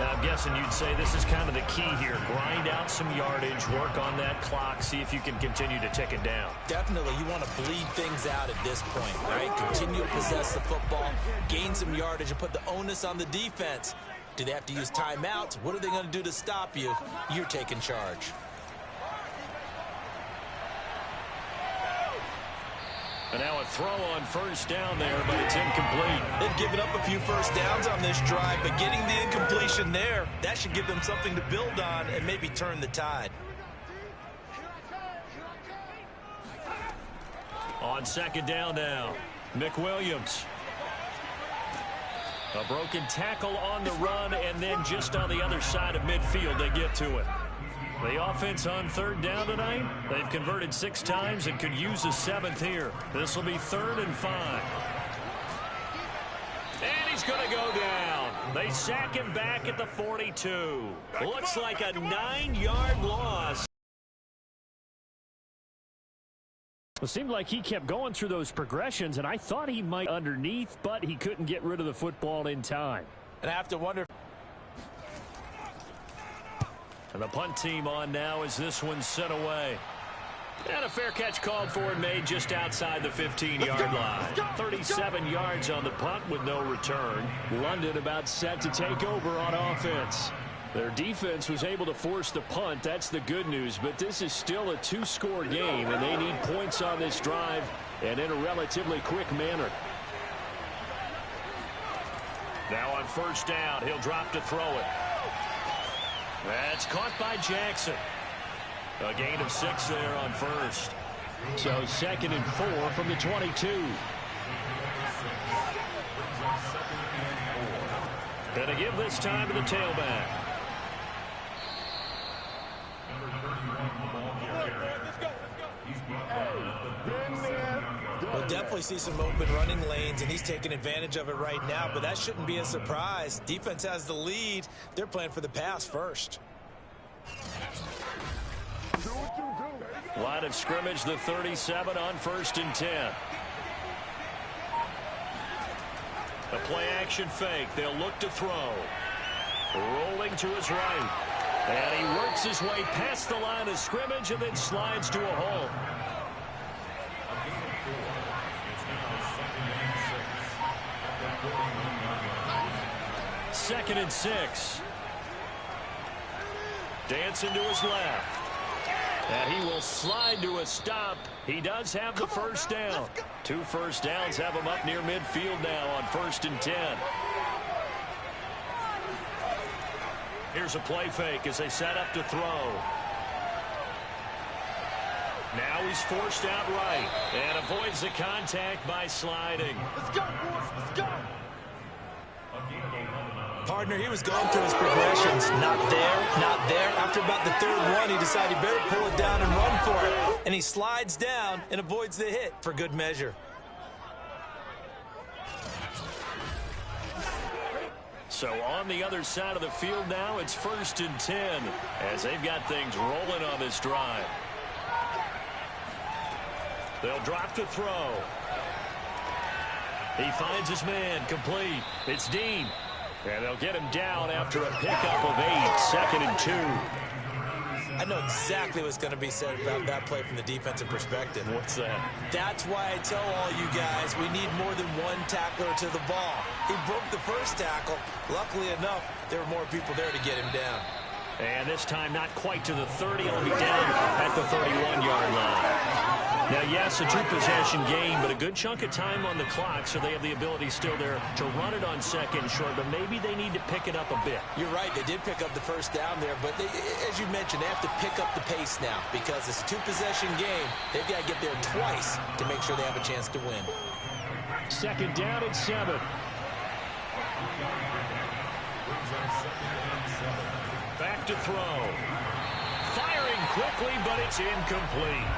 I'm guessing you'd say this is kind of the key here. Grind out some yardage, work on that clock, see if you can continue to tick it down. Definitely. You want to bleed things out at this point, right? Continue to possess the football, gain some yardage, and put the onus on the defense. Do they have to use timeouts? What are they going to do to stop you? You're taking charge. And now a throw on first down there, but it's incomplete. They've given up a few first downs on this drive, but getting the incompletion there, that should give them something to build on and maybe turn the tide. On 2nd down now, McWilliams. A broken tackle on the run, and then just on the other side of midfield, they get to it. The offense on 3rd down tonight, they've converted 6 times and could use a 7th here. This will be 3rd and 5. And he's going to go down. They sack him back at the 42. Looks like a 9-yard loss. It seemed like he kept going through those progressions, and I thought he might underneath, but he couldn't get rid of the football in time. And I have to wonder. And the punt team on now as this one's sent away. And a fair catch called for and made just outside the 15-yard line. 37 yards on the punt with no return. London about set to take over on offense. Their defense was able to force the punt. That's the good news. But this is still a two-score game, and they need points on this drive and in a relatively quick manner. Now on first down, he'll drop to throw it. That's caught by Jackson. A gain of 6 there on first. So 2nd and 4 from the 22. Gonna give this time to the tailback. We'll definitely see some open running lanes, and he's taking advantage of it right now, but that shouldn't be a surprise. Defense has the lead. They're playing for the pass first. Line of scrimmage, the 37 on 1st and 10. A play-action fake. They'll look to throw. Rolling to his right. And he works his way past the line of scrimmage and then slides to a hole. Second and 6. Dancing to his left. And he will slide to a stop. He does have the first down. 2 first downs have him up near midfield now on 1st and 10. Here's a play fake as they set up to throw. Now he's forced out right and avoids the contact by sliding. Let's go, boys. Let's go. Partner, he was going through his progressions. Not there, not there. After about the 3rd one, he decided he better pull it down and run for it. And he slides down and avoids the hit for good measure. So on the other side of the field now, it's 1st and 10 as they've got things rolling on this drive. They'll drop to throw. He finds his man complete. It's Dean. And they'll get him down after a pickup of 8, 2nd and 2. I know exactly what's going to be said about that play from the defensive perspective. What's that? That's why I tell all you guys we need more than one tackler to the ball. He broke the first tackle. Luckily enough, there were more people there to get him down. And this time not quite to the 30. It'll be down at the 31-yard line. Now, yes, a 2-possession game, but a good chunk of time on the clock, so they have the ability still there to run it on 2nd and short, but maybe they need to pick it up a bit. You're right. They did pick up the first down there, but as you mentioned, they have to pick up the pace now because it's a 2-possession game. They've got to get there twice to make sure they have a chance to win. 2nd down and 7. Back to throw. Firing quickly, but it's incomplete.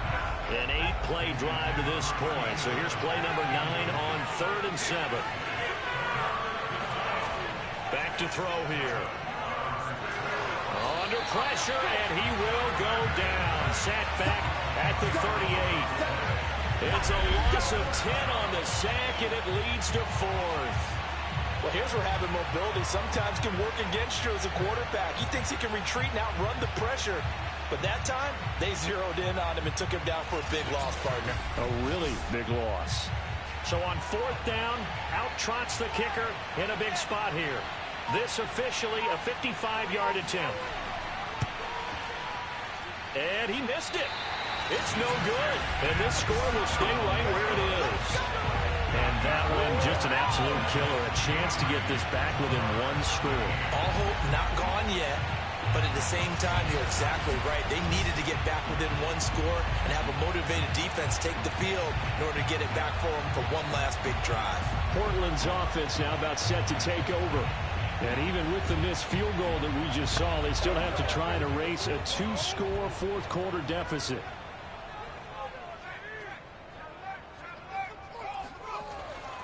An 8-play drive to this point. So here's play number 9 on 3rd and 7. Back to throw here. Under pressure, and he will go down. Sacked back at the 38. It's a loss of 10 on the sack, and it leads to 4th. Well, here's where having mobility sometimes can work against you as a quarterback. He thinks he can retreat and outrun the pressure. But that time, they zeroed in on him and took him down for a big loss, partner. A really big loss. So on 4th down, out trots the kicker in a big spot here. This officially a 55-yard attempt. And he missed it. It's no good. And this score will stay right where it is. And that one, just an absolute killer. A chance to get this back within 1 score. All hope not gone yet. But at the same time, you're exactly right. They needed to get back within 1 score and have a motivated defense take the field in order to get it back for them for one last big drive. Portland's offense now about set to take over. And even with the missed field goal that we just saw, they still have to try and erase a 2-score 4th quarter deficit.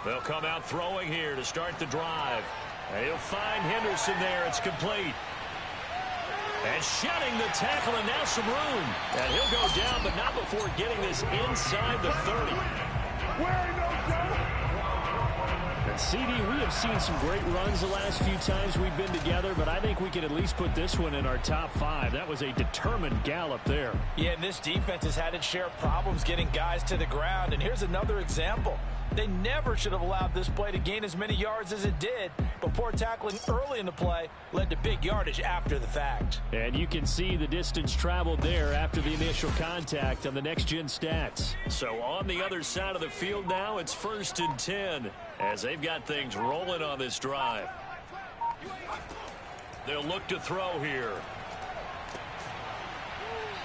They'll come out throwing here to start the drive. And he'll find Henderson there. It's complete. And shedding the tackle, and now some room. And he'll go down, but not before getting this inside the 30. And CD, we have seen some great runs the last few times we've been together, but I think we could at least put this one in our top 5. That was a determined gallop there. Yeah, and this defense has had its share of problems getting guys to the ground. And here's another example. They never should have allowed this play to gain as many yards as it did, but poor tackling early in the play led to big yardage after the fact. And you can see the distance traveled there after the initial contact on the next-gen stats. So on the other side of the field now, it's 1st and 10 as they've got things rolling on this drive. They'll look to throw here.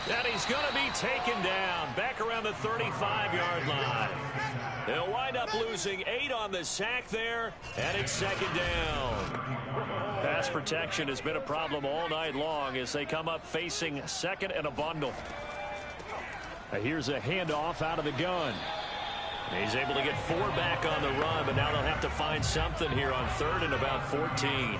And he's going to be taken down back around the 35-yard line. They'll wind up losing 8 on the sack there, and it's 2nd down. Pass protection has been a problem all night long as they come up facing 2nd and a bundle. Here's a handoff out of the gun. He's able to get 4 back on the run, but now they'll have to find something here on 3rd and about 14.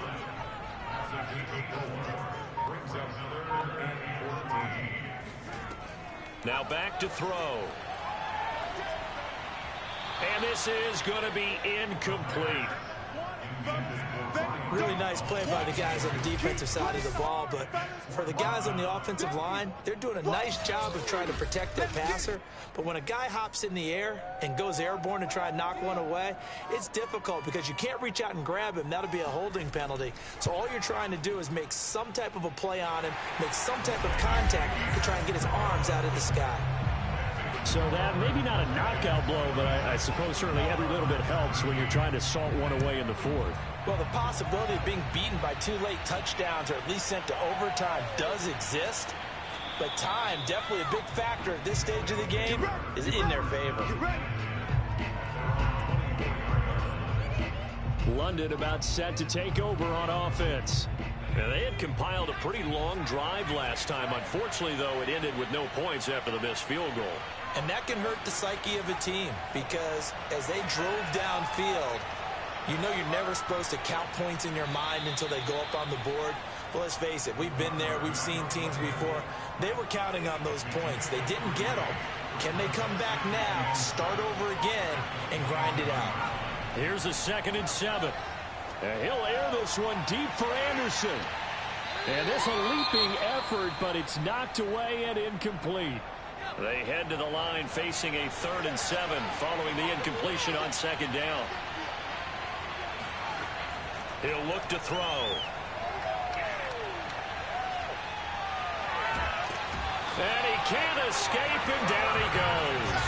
Now back to throw. And this is going to be incomplete. Really nice play by the guys on the defensive side of the ball, but for the guys on the offensive line, they're doing a nice job of trying to protect their passer. But when a guy hops in the air and goes airborne to try and knock one away, it's difficult because you can't reach out and grab him. That'll be a holding penalty. So all you're trying to do is make some type of a play on him, make some type of contact to try and get his arms out of the sky. So that maybe not a knockout blow, but I suppose certainly every little bit helps when you're trying to salt one away in the 4th. Well, the possibility of being beaten by 2 late touchdowns or at least sent to overtime does exist. But time, definitely a big factor at this stage of the game, is in their favor. London about set to take over on offense. Now, they had compiled a pretty long drive last time. Unfortunately, though, it ended with no points after the missed field goal. And that can hurt the psyche of a team because as they drove downfield, you know you're never supposed to count points in your mind until they go up on the board. Well, let's face it, we've been there. We've seen teams before. They were counting on those points. They didn't get them. Can they come back now, start over again, and grind it out? Here's a 2nd and 7. He'll air this one deep for Anderson. And this a leaping effort, but it's knocked away and incomplete. They head to the line facing a 3rd and 7 following the incompletion on 2nd down. He'll look to throw. And he can't escape, and down he goes.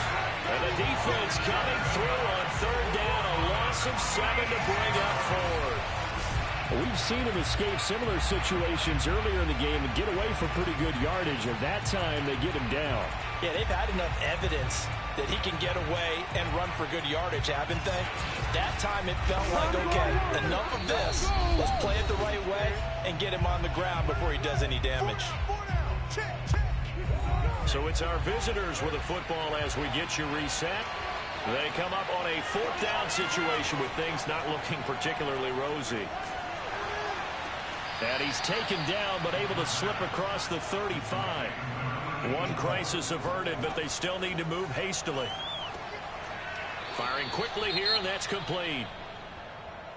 And the defense coming through on 3rd down, a loss of 7 to bring up 4th. We've seen him escape similar situations earlier in the game and get away for pretty good yardage. At that time, they get him down. Yeah, they've had enough evidence that he can get away and run for good yardage, haven't they? That time it felt like, okay, enough of this. Let's play it the right way and get him on the ground before he does any damage. So it's our visitors with a football as we get you reset. They come up on a 4th down situation with things not looking particularly rosy. And he's taken down but able to slip across the 35. One crisis averted, but they still need to move hastily. Firing quickly here, and that's complete.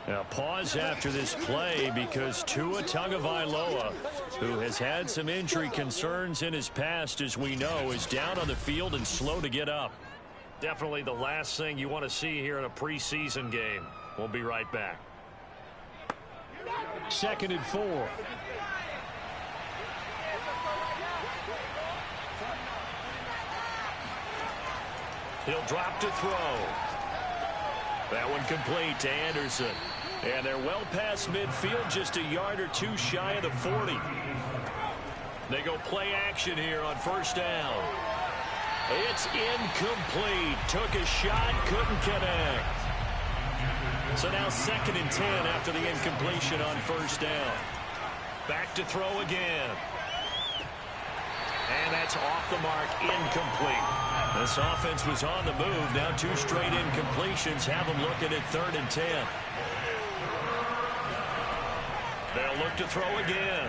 Now pause after this play because Tua Tagovailoa, who has had some injury concerns in his past, as we know, is down on the field and slow to get up. Definitely the last thing you want to see here in a preseason game. We'll be right back. 2nd and 4. He'll drop to throw. That one complete to Anderson. And they're well past midfield, just a yard or 2 shy of the 40. They go play action here on 1st down. It's incomplete. Took a shot, couldn't connect. So now 2nd and 10 after the incompletion on 1st down. Back to throw again. And that's off the mark, incomplete. This offense was on the move. Now 2 straight incompletions have them looking at 3rd and 10. They'll look to throw again.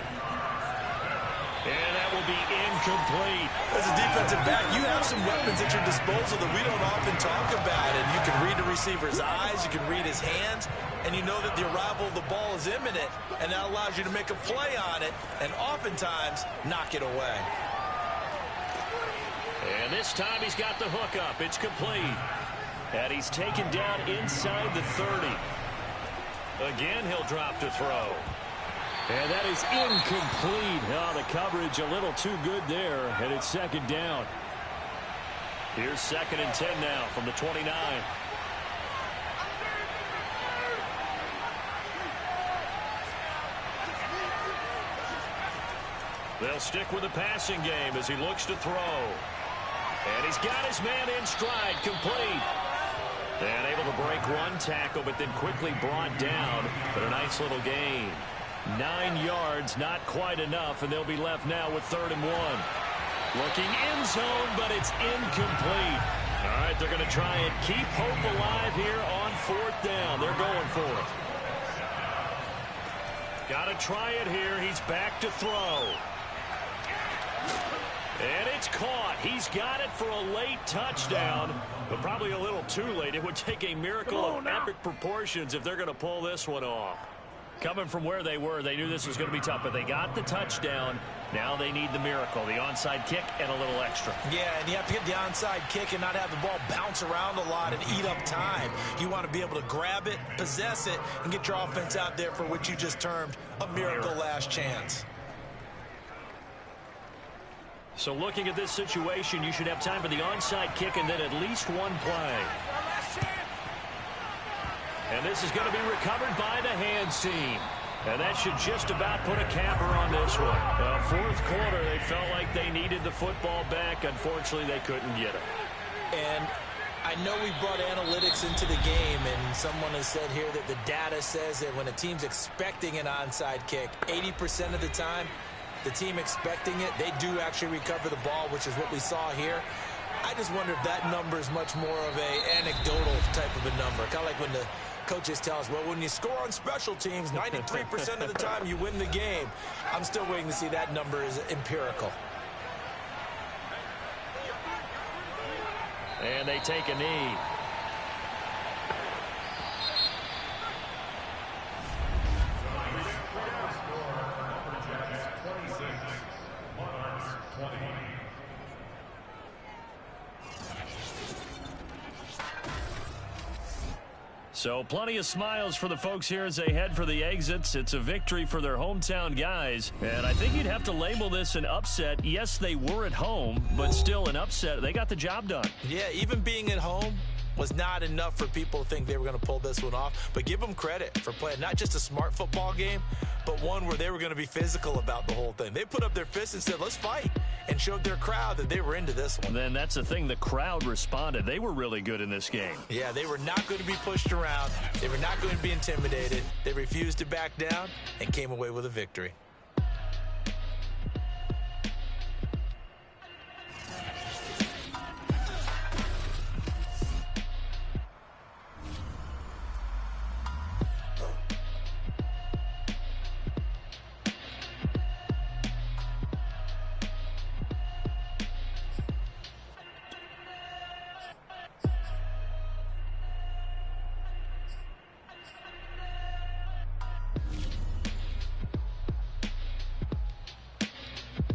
And that will be incomplete. As a defensive back, you have some weapons at your disposal that we don't often talk about. And you can read the receiver's eyes, you can read his hands, and you know that the arrival of the ball is imminent, and that allows you to make a play on it and oftentimes knock it away. And this time he's got the hook up. It's complete. And he's taken down inside the 30. Again, he'll drop to throw. And that is incomplete. Oh, the coverage a little too good there, and it's second down. Here's 2nd and 10 now from the 29. They'll stick with the passing game as he looks to throw. And he's got his man in stride, complete. And able to break one tackle, but then quickly brought down. But a nice little gain. 9 yards, not quite enough, and they'll be left now with 3rd and 1. Looking end zone, but it's incomplete. All right, they're going to try and keep hope alive here on 4th down. They're going for it. Got to try it here. He's back to throw. And it's caught. He's got it for a late touchdown, but probably a little too late. It would take a miracle of epic proportions if they're going to pull this one off. Coming from where they were, they knew this was going to be tough, but they got the touchdown. Now they need the miracle, the onside kick and a little extra. Yeah, and you have to get the onside kick and not have the ball bounce around a lot and eat up time. You want to be able to grab it, possess it, and get your offense out there for what you just termed a miracle last chance. So looking at this situation, you should have time for the onside kick and then at least one play. And this is going to be recovered by the hands team. And that should just about put a capper on this one. Well, 4th quarter, they felt like they needed the football back. Unfortunately, they couldn't get it. And I know we brought analytics into the game, and someone has said here that the data says that when a team's expecting an onside kick, 80% of the time, the team expecting it, they do actually recover the ball, which is what we saw here. I just wonder if that number is much more of a anecdotal type of a number. Kind of like when the coaches tell us, well, when you score on special teams, 93% of the time you win the game. I'm still waiting to see that number is empirical. And they take a knee. So plenty of smiles for the folks here as they head for the exits. It's a victory for their hometown guys. And I think you'd have to label this an upset. Yes, they were at home, but still an upset. They got the job done. Yeah, even being at home was not enough for people to think they were going to pull this one off. But give them credit for playing not just a smart football game, but one where they were going to be physical about the whole thing. They put up their fists and said, let's fight, and showed their crowd that they were into this one. Then that's the thing. The crowd responded. They were really good in this game. Yeah, they were not going to be pushed around. They were not going to be intimidated. They refused to back down and came away with a victory.